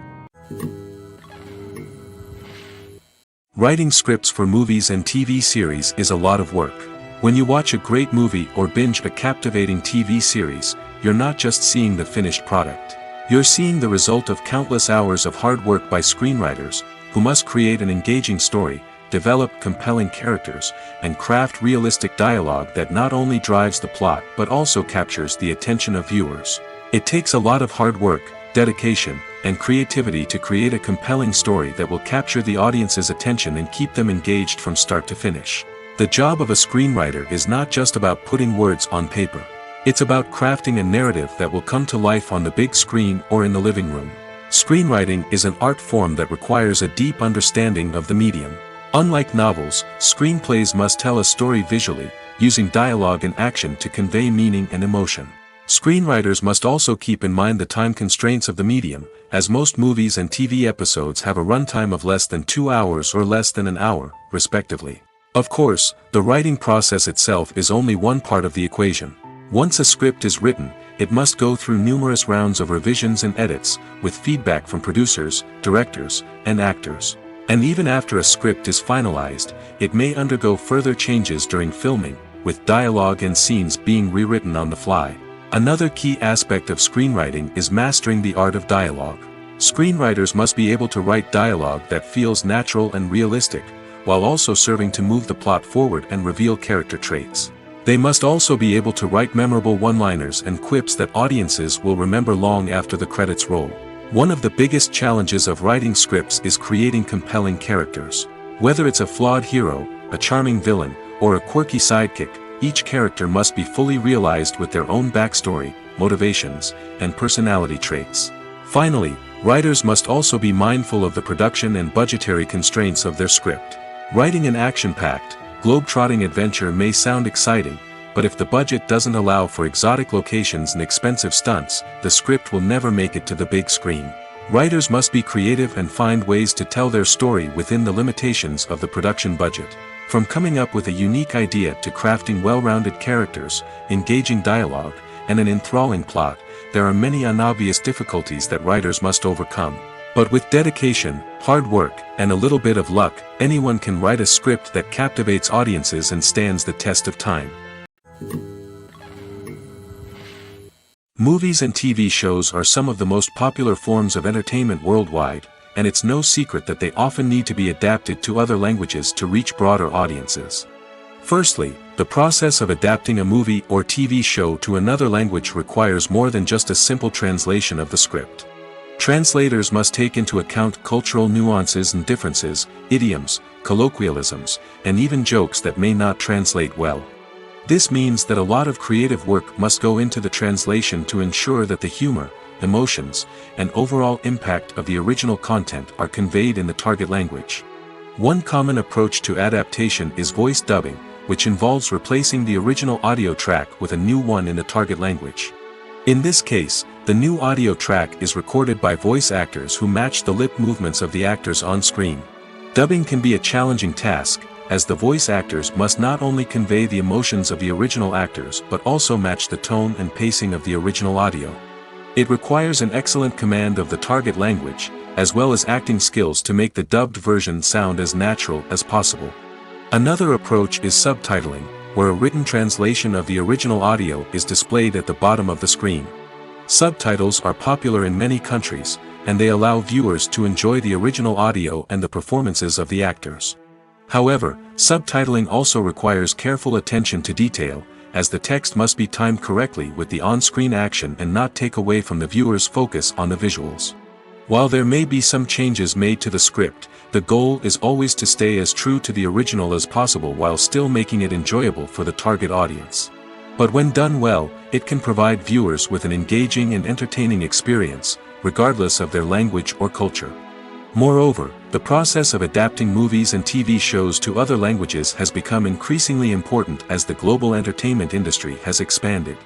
Writing scripts for movies and TV series is a lot of work. When you watch a great movie or binge a captivating TV series, you're not just seeing the finished product. You're seeing the result of countless hours of hard work by screenwriters, who must create an engaging story, develop compelling characters, and craft realistic dialogue that not only drives the plot but also captures the attention of viewers. It takes a lot of hard work, dedication, and creativity to create a compelling story that will capture the audience's attention and keep them engaged from start to finish. The job of a screenwriter is not just about putting words on paper. It's about crafting a narrative that will come to life on the big screen or in the living room. Screenwriting is an art form that requires a deep understanding of the medium. Unlike novels, screenplays must tell a story visually, using dialogue and action to convey meaning and emotion. Screenwriters must also keep in mind the time constraints of the medium, as most movies and TV episodes have a runtime of less than 2 hours or less than an hour, respectively. Of course, the writing process itself is only one part of the equation. Once a script is written, it must go through numerous rounds of revisions and edits, with feedback from producers, directors, and actors. And even after a script is finalized, it may undergo further changes during filming, with dialogue and scenes being rewritten on the fly. Another key aspect of screenwriting is mastering the art of dialogue. Screenwriters must be able to write dialogue that feels natural and realistic, while also serving to move the plot forward and reveal character traits. They must also be able to write memorable one-liners and quips that audiences will remember long after the credits roll. One of the biggest challenges of writing scripts is creating compelling characters. Whether it's a flawed hero, a charming villain, or a quirky sidekick, each character must be fully realized with their own backstory, motivations, and personality traits. Finally, writers must also be mindful of the production and budgetary constraints of their script. Writing an action-packed, globe-trotting adventure may sound exciting, but if the budget doesn't allow for exotic locations and expensive stunts, the script will never make it to the big screen. Writers must be creative and find ways to tell their story within the limitations of the production budget. From coming up with a unique idea to crafting well-rounded characters, engaging dialogue, and an enthralling plot, there are many unobvious difficulties that writers must overcome. But with dedication, hard work, and a little bit of luck, anyone can write a script that captivates audiences and stands the test of time. Movies and TV shows are some of the most popular forms of entertainment worldwide, and it's no secret that they often need to be adapted to other languages to reach broader audiences. Firstly, the process of adapting a movie or TV show to another language requires more than just a simple translation of the script. Translators must take into account cultural nuances and differences, idioms, colloquialisms, and even jokes that may not translate well. This means that a lot of creative work must go into the translation to ensure that the humor, emotions, and overall impact of the original content are conveyed in the target language. One common approach to adaptation is voice dubbing, which involves replacing the original audio track with a new one in the target language. In this case, the new audio track is recorded by voice actors who match the lip movements of the actors on screen. Dubbing can be a challenging task, as the voice actors must not only convey the emotions of the original actors but also match the tone and pacing of the original audio. It requires an excellent command of the target language, as well as acting skills to make the dubbed version sound as natural as possible. Another approach is subtitling, where a written translation of the original audio is displayed at the bottom of the screen. Subtitles are popular in many countries, and they allow viewers to enjoy the original audio and the performances of the actors. However, subtitling also requires careful attention to detail, as the text must be timed correctly with the on-screen action and not take away from the viewer's focus on the visuals. While there may be some changes made to the script, the goal is always to stay as true to the original as possible while still making it enjoyable for the target audience. But when done well, it can provide viewers with an engaging and entertaining experience, regardless of their language or culture. Moreover, the process of adapting movies and TV shows to other languages has become increasingly important as the global entertainment industry has expanded.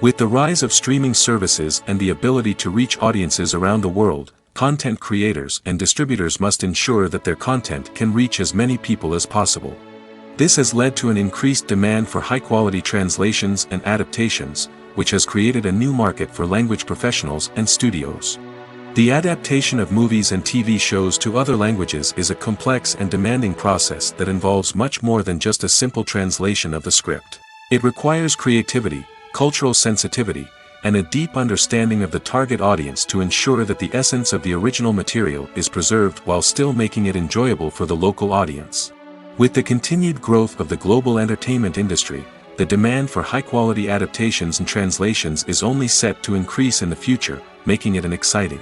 With the rise of streaming services and the ability to reach audiences around the world, content creators and distributors must ensure that their content can reach as many people as possible. This has led to an increased demand for high-quality translations and adaptations, which has created a new market for language professionals and studios. The adaptation of movies and TV shows to other languages is a complex and demanding process that involves much more than just a simple translation of the script. It requires creativity, cultural sensitivity, and a deep understanding of the target audience to ensure that the essence of the original material is preserved while still making it enjoyable for the local audience. With the continued growth of the global entertainment industry, the demand for high-quality adaptations and translations is only set to increase in the future, making it an exciting.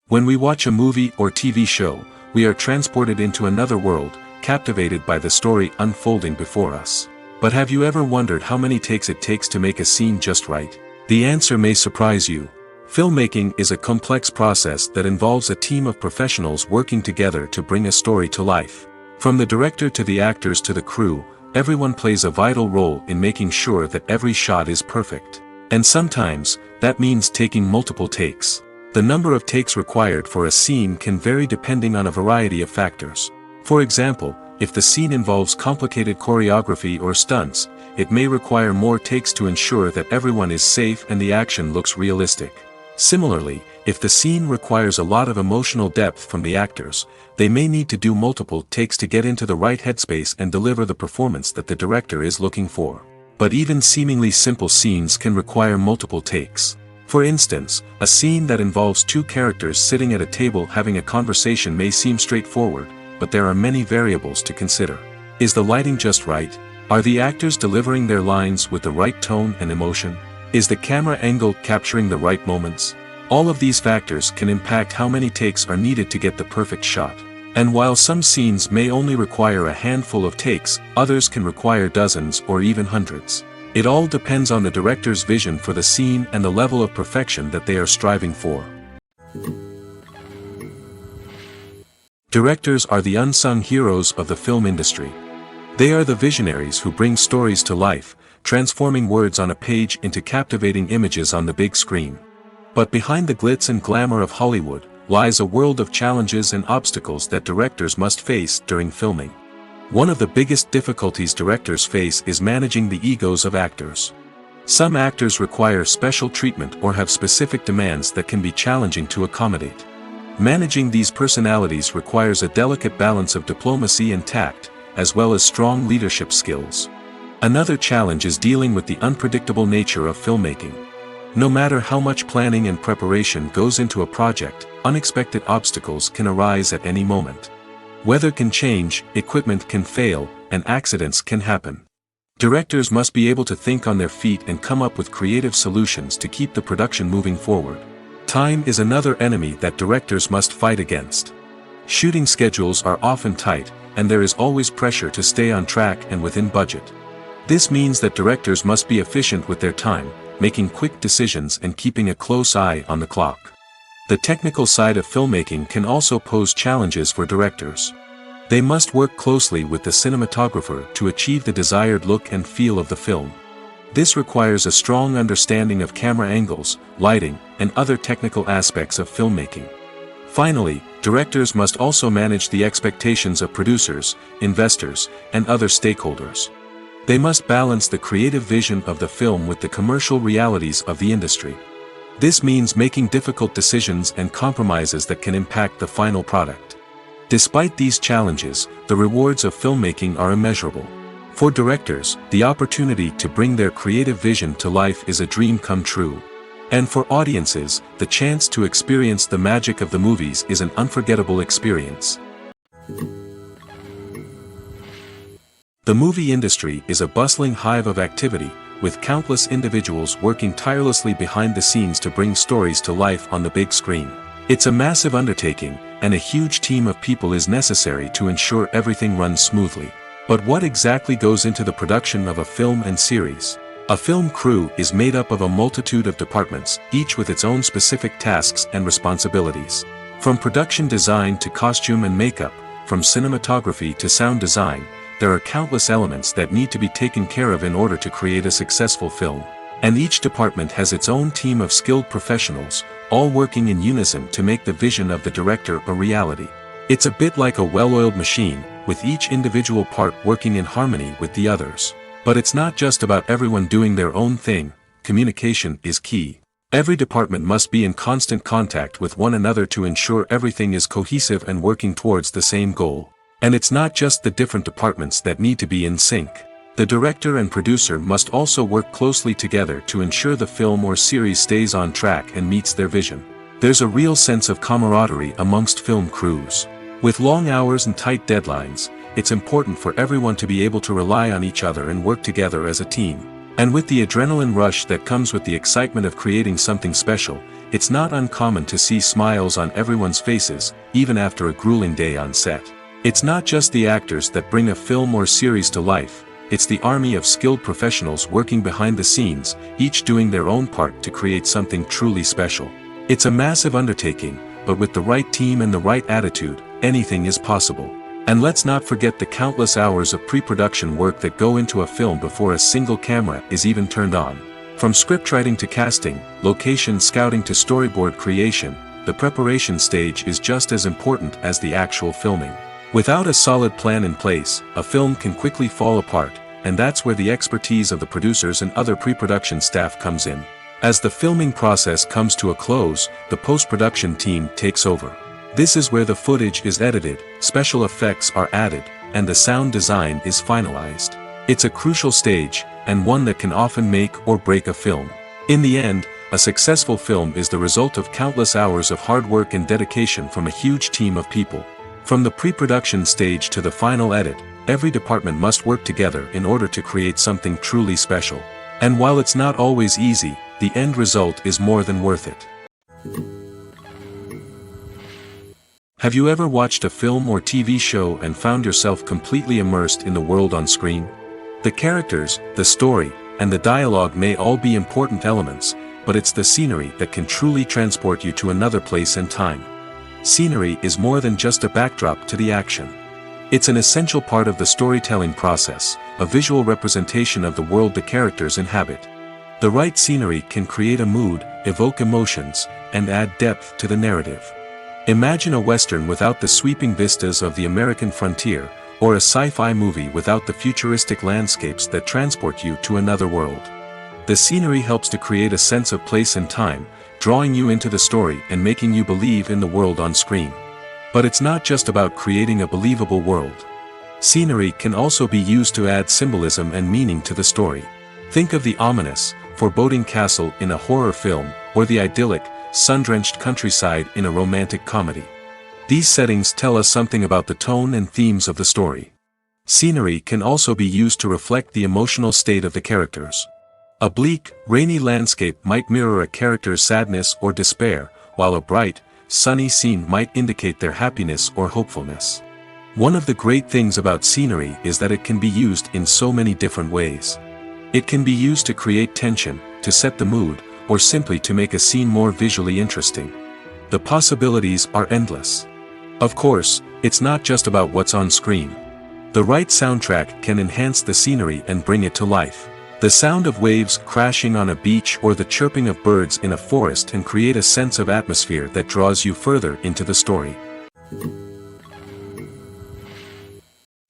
When we watch a movie or TV show, we are transported into another world, captivated by the story unfolding before us. But have you ever wondered how many takes it takes to make a scene just right? The answer may surprise you. Filmmaking is a complex process that involves a team of professionals working together to bring a story to life. From the director to the actors to the crew, everyone plays a vital role in making sure that every shot is perfect. And sometimes, that means taking multiple takes. The number of takes required for a scene can vary depending on a variety of factors. For example, if the scene involves complicated choreography or stunts, it may require more takes to ensure that everyone is safe and the action looks realistic. Similarly, if the scene requires a lot of emotional depth from the actors, they may need to do multiple takes to get into the right headspace and deliver the performance that the director is looking for. But even seemingly simple scenes can require multiple takes. For instance, a scene that involves two characters sitting at a table having a conversation may seem straightforward, but there are many variables to consider. Is the lighting just right? Are the actors delivering their lines with the right tone and emotion? Is the camera angle capturing the right moments? All of these factors can impact how many takes are needed to get the perfect shot. And while some scenes may only require a handful of takes, others can require dozens or even hundreds. It all depends on the director's vision for the scene and the level of perfection that they are striving for. Directors are the unsung heroes of the film industry. They are the visionaries who bring stories to life, transforming words on a page into captivating images on the big screen. But behind the glitz and glamour of Hollywood, lies a world of challenges and obstacles that directors must face during filming. One of the biggest difficulties directors face is managing the egos of actors. Some actors require special treatment or have specific demands that can be challenging to accommodate. Managing these personalities requires a delicate balance of diplomacy and tact, as well as strong leadership skills. Another challenge is dealing with the unpredictable nature of filmmaking. No matter how much planning and preparation goes into a project, unexpected obstacles can arise at any moment. Weather can change, equipment can fail, and accidents can happen. Directors must be able to think on their feet and come up with creative solutions to keep the production moving forward. Time is another enemy that directors must fight against. Shooting schedules are often tight, and there is always pressure to stay on track and within budget. This means that directors must be efficient with their time, making quick decisions and keeping a close eye on the clock. The technical side of filmmaking can also pose challenges for directors. They must work closely with the cinematographer to achieve the desired look and feel of the film. This requires a strong understanding of camera angles, lighting, and other technical aspects of filmmaking. Finally, directors must also manage the expectations of producers, investors, and other stakeholders. They must balance the creative vision of the film with the commercial realities of the industry. This means making difficult decisions and compromises that can impact the final product. Despite these challenges, the rewards of filmmaking are immeasurable. For directors, the opportunity to bring their creative vision to life is a dream come true. And for audiences, the chance to experience the magic of the movies is an unforgettable experience. The movie industry is a bustling hive of activity, with countless individuals working tirelessly behind the scenes to bring stories to life on the big screen. It's a massive undertaking, and a huge team of people is necessary to ensure everything runs smoothly. But what exactly goes into the production of a film and series? A film crew is made up of a multitude of departments, each with its own specific tasks and responsibilities. From production design to costume and makeup, from cinematography to sound design, there are countless elements that need to be taken care of in order to create a successful film. And each department has its own team of skilled professionals, all working in unison to make the vision of the director a reality. It's a bit like a well-oiled machine, with each individual part working in harmony with the others. But it's not just about everyone doing their own thing. Communication is key. Every department must be in constant contact with one another to ensure everything is cohesive and working towards the same goal. And it's not just the different departments that need to be in sync. The director and producer must also work closely together to ensure the film or series stays on track and meets their vision. There's a real sense of camaraderie amongst film crews. With long hours and tight deadlines, it's important for everyone to be able to rely on each other and work together as a team. And with the adrenaline rush that comes with the excitement of creating something special, it's not uncommon to see smiles on everyone's faces, even after a grueling day on set. It's not just the actors that bring a film or series to life, it's the army of skilled professionals working behind the scenes, each doing their own part to create something truly special. It's a massive undertaking, but with the right team and the right attitude, anything is possible. And let's not forget the countless hours of pre-production work that go into a film before a single camera is even turned on. From scriptwriting to casting, location scouting to storyboard creation, the preparation stage is just as important as the actual filming. Without a solid plan in place, a film can quickly fall apart, and that's where the expertise of the producers and other pre-production staff comes in. As the filming process comes to a close, the post-production team takes over. This is where the footage is edited, special effects are added, and the sound design is finalized. It's a crucial stage, and one that can often make or break a film. In the end, a successful film is the result of countless hours of hard work and dedication from a huge team of people. From the pre-production stage to the final edit, every department must work together in order to create something truly special. And while it's not always easy, the end result is more than worth it. Have you ever watched a film or TV show and found yourself completely immersed in the world on screen? The characters, the story, and the dialogue may all be important elements, but it's the scenery that can truly transport you to another place and time. Scenery is more than just a backdrop to the action. It's an essential part of the storytelling process, a visual representation of the world the characters inhabit. The right scenery can create a mood, evoke emotions, and add depth to the narrative. Imagine a Western without the sweeping vistas of the American frontier, or a sci-fi movie without the futuristic landscapes that transport you to another world. The scenery helps to create a sense of place and time, drawing you into the story and making you believe in the world on screen. But it's not just about creating a believable world. Scenery can also be used to add symbolism and meaning to the story. Think of the ominous, foreboding castle in a horror film, or the idyllic, sun-drenched countryside in a romantic comedy. These settings tell us something about the tone and themes of the story. Scenery can also be used to reflect the emotional state of the characters. A bleak, rainy landscape might mirror a character's sadness or despair, while a bright, sunny scene might indicate their happiness or hopefulness. One of the great things about scenery is that it can be used in so many different ways. It can be used to create tension, to set the mood, or simply to make a scene more visually interesting. The possibilities are endless. Of course, it's not just about what's on screen. The right soundtrack can enhance the scenery and bring it to life. The sound of waves crashing on a beach or the chirping of birds in a forest can create a sense of atmosphere that draws you further into the story.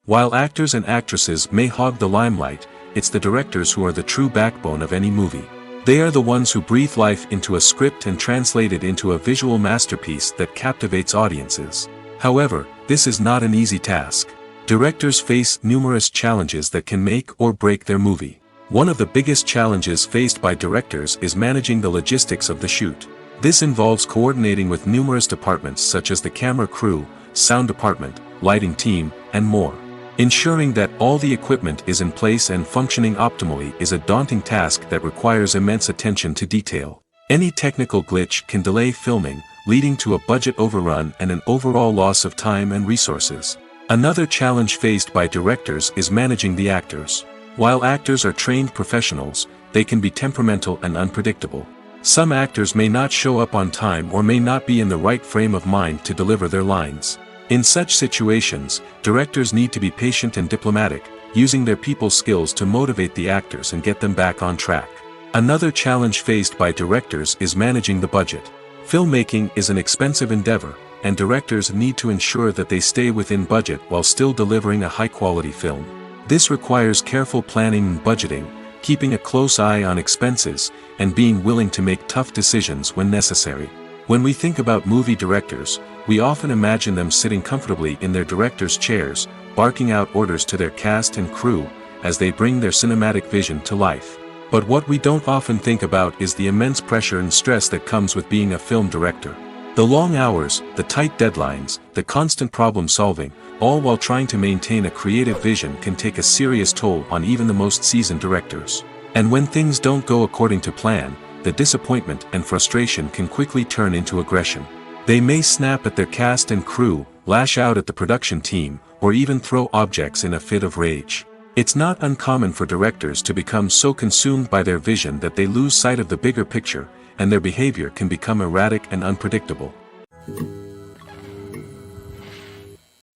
While actors and actresses may hog the limelight, it's the directors who are the true backbone of any movie. They are the ones who breathe life into a script and translate it into a visual masterpiece that captivates audiences. However, this is not an easy task. Directors face numerous challenges that can make or break their movie. One of the biggest challenges faced by directors is managing the logistics of the shoot. This involves coordinating with numerous departments such as the camera crew, sound department, lighting team, and more. Ensuring that all the equipment is in place and functioning optimally is a daunting task that requires immense attention to detail. Any technical glitch can delay filming, leading to a budget overrun and an overall loss of time and resources. Another challenge faced by directors is managing the actors. While actors are trained professionals, they can be temperamental and unpredictable. Some actors may not show up on time or may not be in the right frame of mind to deliver their lines. In such situations, directors need to be patient and diplomatic, using their people skills to motivate the actors and get them back on track. Another challenge faced by directors is managing the budget. Filmmaking is an expensive endeavor, and directors need to ensure that they stay within budget while still delivering a high-quality film. This requires careful planning and budgeting, keeping a close eye on expenses, and being willing to make tough decisions when necessary. When we think about movie directors, we often imagine them sitting comfortably in their director's chairs, barking out orders to their cast and crew, as they bring their cinematic vision to life. But what we don't often think about is the immense pressure and stress that comes with being a film director. The long hours, the tight deadlines, the constant problem solving, all while trying to maintain a creative vision can take a serious toll on even the most seasoned directors. And when things don't go according to plan, the disappointment and frustration can quickly turn into aggression. They may snap at their cast and crew, lash out at the production team, or even throw objects in a fit of rage. It's not uncommon for directors to become so consumed by their vision that they lose sight of the bigger picture, and their behavior can become erratic and unpredictable.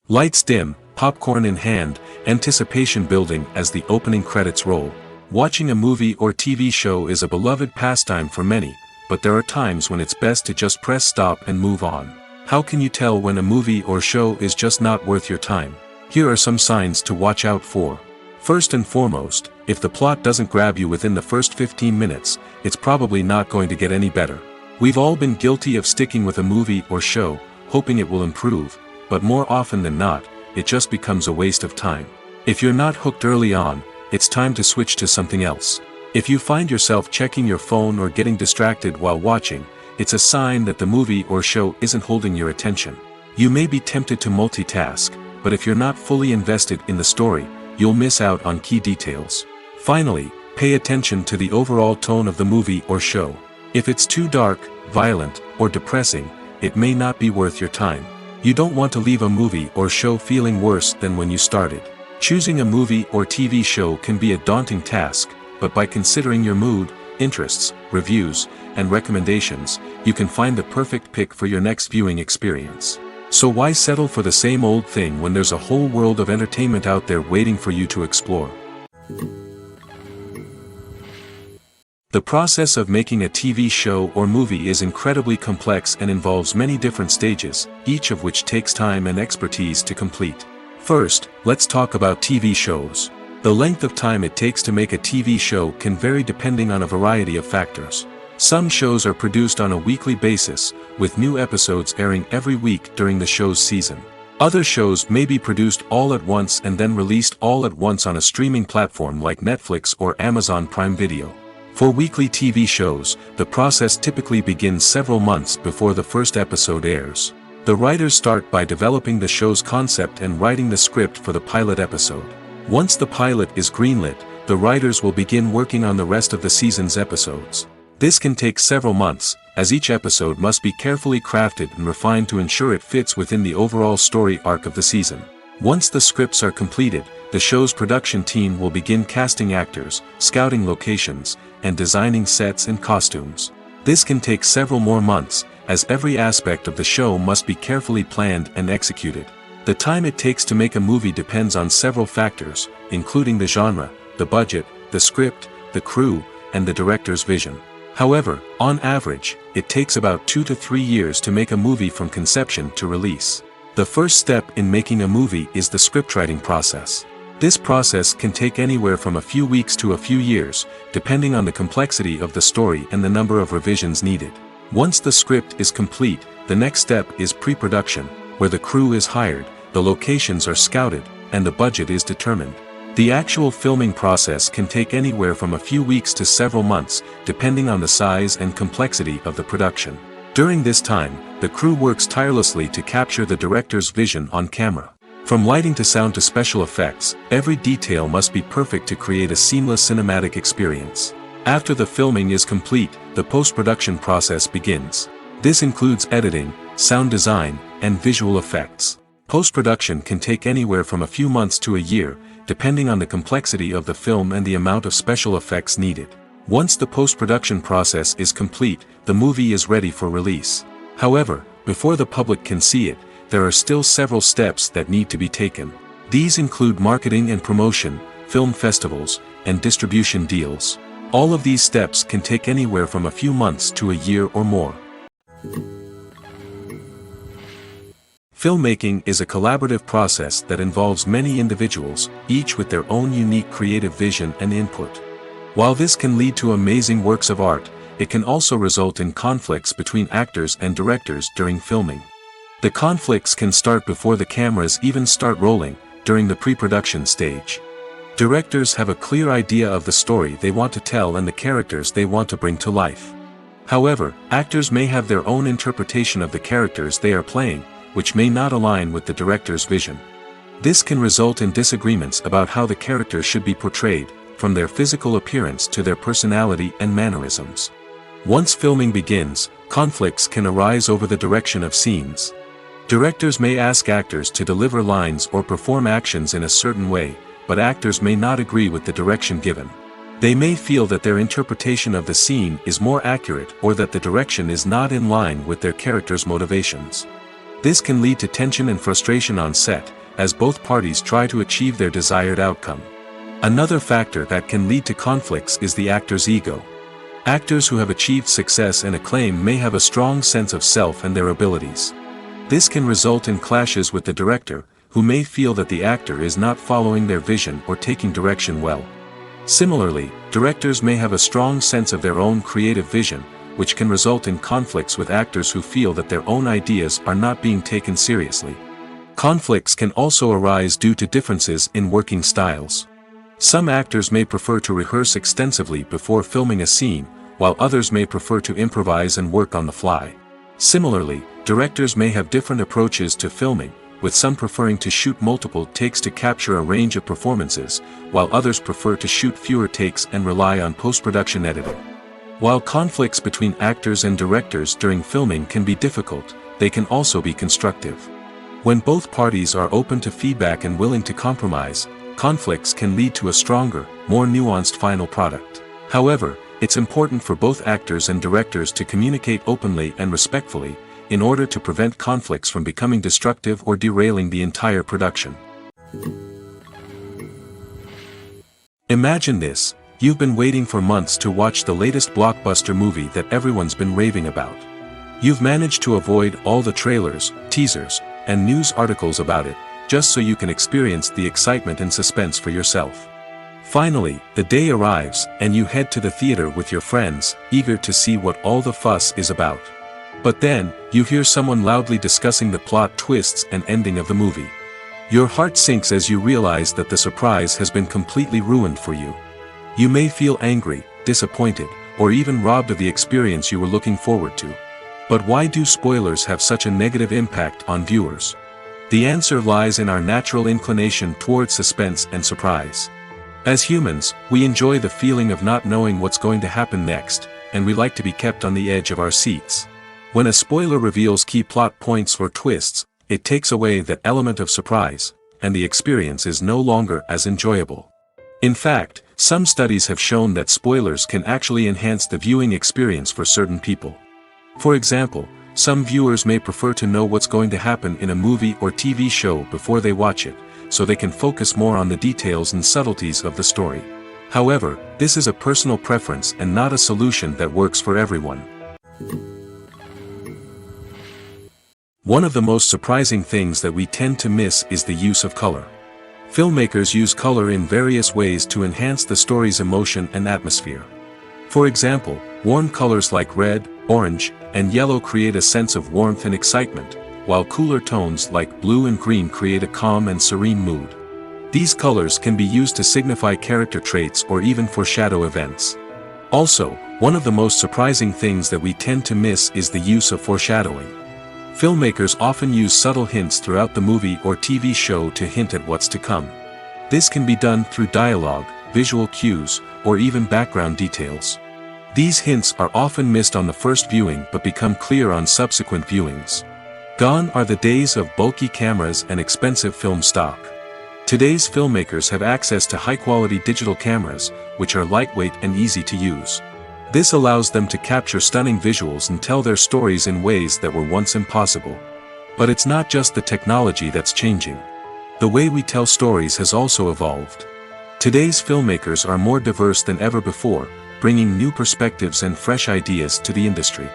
Lights dim, popcorn in hand, anticipation building as the opening credits roll. Watching a movie or TV show is a beloved pastime for many, but there are times when it's best to just press stop and move on. How can you tell when a movie or show is just not worth your time? Here are some signs to watch out for. First and foremost, if the plot doesn't grab you within the first 15 minutes, it's probably not going to get any better. We've all been guilty of sticking with a movie or show, hoping it will improve, but more often than not, it just becomes a waste of time. If you're not hooked early on, it's time to switch to something else. If you find yourself checking your phone or getting distracted while watching, it's a sign that the movie or show isn't holding your attention. You may be tempted to multitask, but if you're not fully invested in the story, you'll miss out on key details. Finally, pay attention to the overall tone of the movie or show. If it's too dark, violent, or depressing, it may not be worth your time. You don't want to leave a movie or show feeling worse than when you started. Choosing a movie or TV show can be a daunting task, but by considering your mood, interests, reviews, and recommendations, you can find the perfect pick for your next viewing experience. So why settle for the same old thing when there's a whole world of entertainment out there waiting for you to explore? The process of making a TV show or movie is incredibly complex and involves many different stages, each of which takes time and expertise to complete. First, let's talk about TV shows. The length of time it takes to make a TV show can vary depending on a variety of factors. Some shows are produced on a weekly basis, with new episodes airing every week during the show's season. Other shows may be produced all at once and then released all at once on a streaming platform like Netflix or Amazon Prime Video. For weekly TV shows, the process typically begins several months before the first episode airs. The writers start by developing the show's concept and writing the script for the pilot episode. Once the pilot is greenlit, the writers will begin working on the rest of the season's episodes. This can take several months, as each episode must be carefully crafted and refined to ensure it fits within the overall story arc of the season. Once the scripts are completed, the show's production team will begin casting actors, scouting locations, and designing sets and costumes. This can take several more months, as every aspect of the show must be carefully planned and executed. The time it takes to make a movie depends on several factors, including the genre, the budget, the script, the crew, and the director's vision. However, on average, it takes about 2 to 3 years to make a movie from conception to release. The first step in making a movie is the scriptwriting process. This process can take anywhere from a few weeks to a few years, depending on the complexity of the story and the number of revisions needed. Once the script is complete, the next step is pre-production, where the crew is hired, the locations are scouted, and the budget is determined. The actual filming process can take anywhere from a few weeks to several months, depending on the size and complexity of the production. During this time, the crew works tirelessly to capture the director's vision on camera. From lighting to sound to special effects, every detail must be perfect to create a seamless cinematic experience. After the filming is complete, the post-production process begins. This includes editing, sound design, and visual effects. Post-production can take anywhere from a few months to a year, depending on the complexity of the film and the amount of special effects needed. Once the post-production process is complete, the movie is ready for release. However, before the public can see it, there are still several steps that need to be taken. These include marketing and promotion, film festivals, and distribution deals. All of these steps can take anywhere from a few months to a year or more. Filmmaking is a collaborative process that involves many individuals, each with their own unique creative vision and input. While this can lead to amazing works of art, it can also result in conflicts between actors and directors during filming. The conflicts can start before the cameras even start rolling, during the pre-production stage. Directors have a clear idea of the story they want to tell and the characters they want to bring to life. However, actors may have their own interpretation of the characters they are playing, which may not align with the director's vision. This can result in disagreements about how the characters should be portrayed, from their physical appearance to their personality and mannerisms. Once filming begins, conflicts can arise over the direction of scenes. Directors may ask actors to deliver lines or perform actions in a certain way, but actors may not agree with the direction given. They may feel that their interpretation of the scene is more accurate or that the direction is not in line with their character's motivations. This can lead to tension and frustration on set, as both parties try to achieve their desired outcome. Another factor that can lead to conflicts is the actor's ego. Actors who have achieved success and acclaim may have a strong sense of self and their abilities. This can result in clashes with the director, who may feel that the actor is not following their vision or taking direction well. Similarly, directors may have a strong sense of their own creative vision, which can result in conflicts with actors who feel that their own ideas are not being taken seriously. Conflicts can also arise due to differences in working styles. Some actors may prefer to rehearse extensively before filming a scene, while others may prefer to improvise and work on the fly. Similarly, directors may have different approaches to filming, with some preferring to shoot multiple takes to capture a range of performances, while others prefer to shoot fewer takes and rely on post-production editing. While conflicts between actors and directors during filming can be difficult, they can also be constructive. When both parties are open to feedback and willing to compromise, conflicts can lead to a stronger, more nuanced final product. However, it's important for both actors and directors to communicate openly and respectfully, in order to prevent conflicts from becoming destructive or derailing the entire production. Imagine this: you've been waiting for months to watch the latest blockbuster movie that everyone's been raving about. You've managed to avoid all the trailers, teasers, and news articles about it, just so you can experience the excitement and suspense for yourself. Finally, the day arrives, and you head to the theater with your friends, eager to see what all the fuss is about. But then, you hear someone loudly discussing the plot twists and ending of the movie. Your heart sinks as you realize that the surprise has been completely ruined for you. You may feel angry, disappointed, or even robbed of the experience you were looking forward to. But why do spoilers have such a negative impact on viewers? The answer lies in our natural inclination toward suspense and surprise. As humans, we enjoy the feeling of not knowing what's going to happen next, and we like to be kept on the edge of our seats. When a spoiler reveals key plot points or twists, it takes away that element of surprise, and the experience is no longer as enjoyable. In fact, some studies have shown that spoilers can actually enhance the viewing experience for certain people. For example, some viewers may prefer to know what's going to happen in a movie or TV show before they watch it, so they can focus more on the details and subtleties of the story. However, this is a personal preference and not a solution that works for everyone. One of the most surprising things that we tend to miss is the use of color. Filmmakers use color in various ways to enhance the story's emotion and atmosphere. For example, warm colors like red, orange, and yellow create a sense of warmth and excitement, while cooler tones like blue and green create a calm and serene mood. These colors can be used to signify character traits or even foreshadow events. Also, one of the most surprising things that we tend to miss is the use of foreshadowing. Filmmakers often use subtle hints throughout the movie or TV show to hint at what's to come. This can be done through dialogue, visual cues, or even background details. These hints are often missed on the first viewing but become clear on subsequent viewings. Gone are the days of bulky cameras and expensive film stock. Today's filmmakers have access to high-quality digital cameras, which are lightweight and easy to use. This allows them to capture stunning visuals and tell their stories in ways that were once impossible. But it's not just the technology that's changing. The way we tell stories has also evolved. Today's filmmakers are more diverse than ever before, bringing new perspectives and fresh ideas to the industry.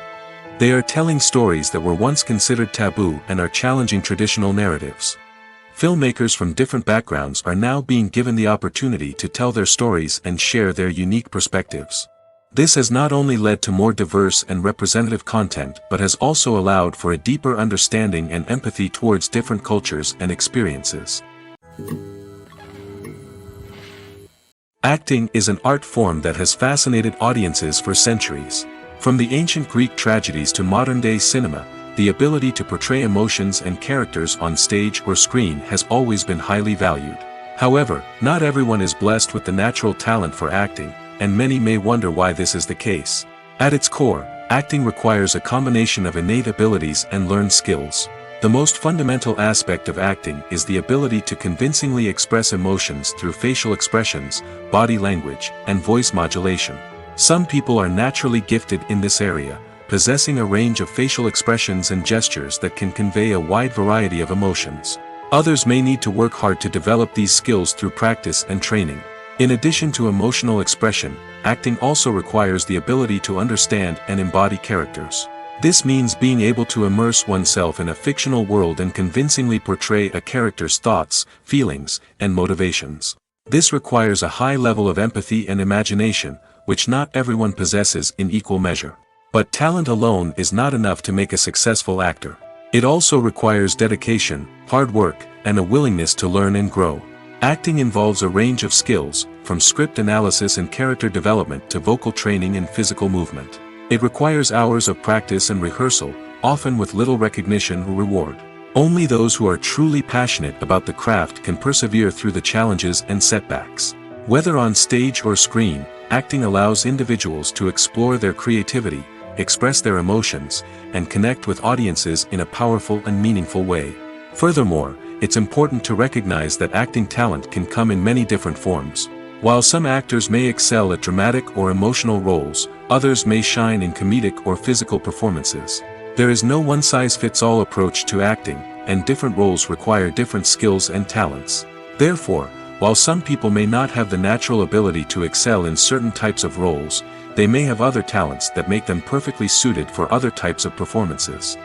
They are telling stories that were once considered taboo and are challenging traditional narratives. Filmmakers from different backgrounds are now being given the opportunity to tell their stories and share their unique perspectives. This has not only led to more diverse and representative content but has also allowed for a deeper understanding and empathy towards different cultures and experiences. Acting is an art form that has fascinated audiences for centuries. From the ancient Greek tragedies to modern-day cinema, the ability to portray emotions and characters on stage or screen has always been highly valued. However, not everyone is blessed with the natural talent for acting, and many may wonder why this is the case. At its core, acting requires a combination of innate abilities and learned skills. The most fundamental aspect of acting is the ability to convincingly express emotions through facial expressions, body language, and voice modulation. Some people are naturally gifted in this area, possessing a range of facial expressions and gestures that can convey a wide variety of emotions. Others may need to work hard to develop these skills through practice and training. In addition to emotional expression, acting also requires the ability to understand and embody characters. This means being able to immerse oneself in a fictional world and convincingly portray a character's thoughts, feelings, and motivations. This requires a high level of empathy and imagination, which not everyone possesses in equal measure. But talent alone is not enough to make a successful actor. It also requires dedication, hard work, and a willingness to learn and grow. Acting involves a range of skills, from script analysis and character development to vocal training and physical movement. It requires hours of practice and rehearsal, often with little recognition or reward. Only those who are truly passionate about the craft can persevere through the challenges and setbacks. Whether on stage or screen, acting allows individuals to explore their creativity, express their emotions, and connect with audiences in a powerful and meaningful way. Furthermore, it's important to recognize that acting talent can come in many different forms. While some actors may excel at dramatic or emotional roles, others may shine in comedic or physical performances. There is no one-size-fits-all approach to acting, and different roles require different skills and talents. Therefore, while some people may not have the natural ability to excel in certain types of roles, they may have other talents that make them perfectly suited for other types of performances.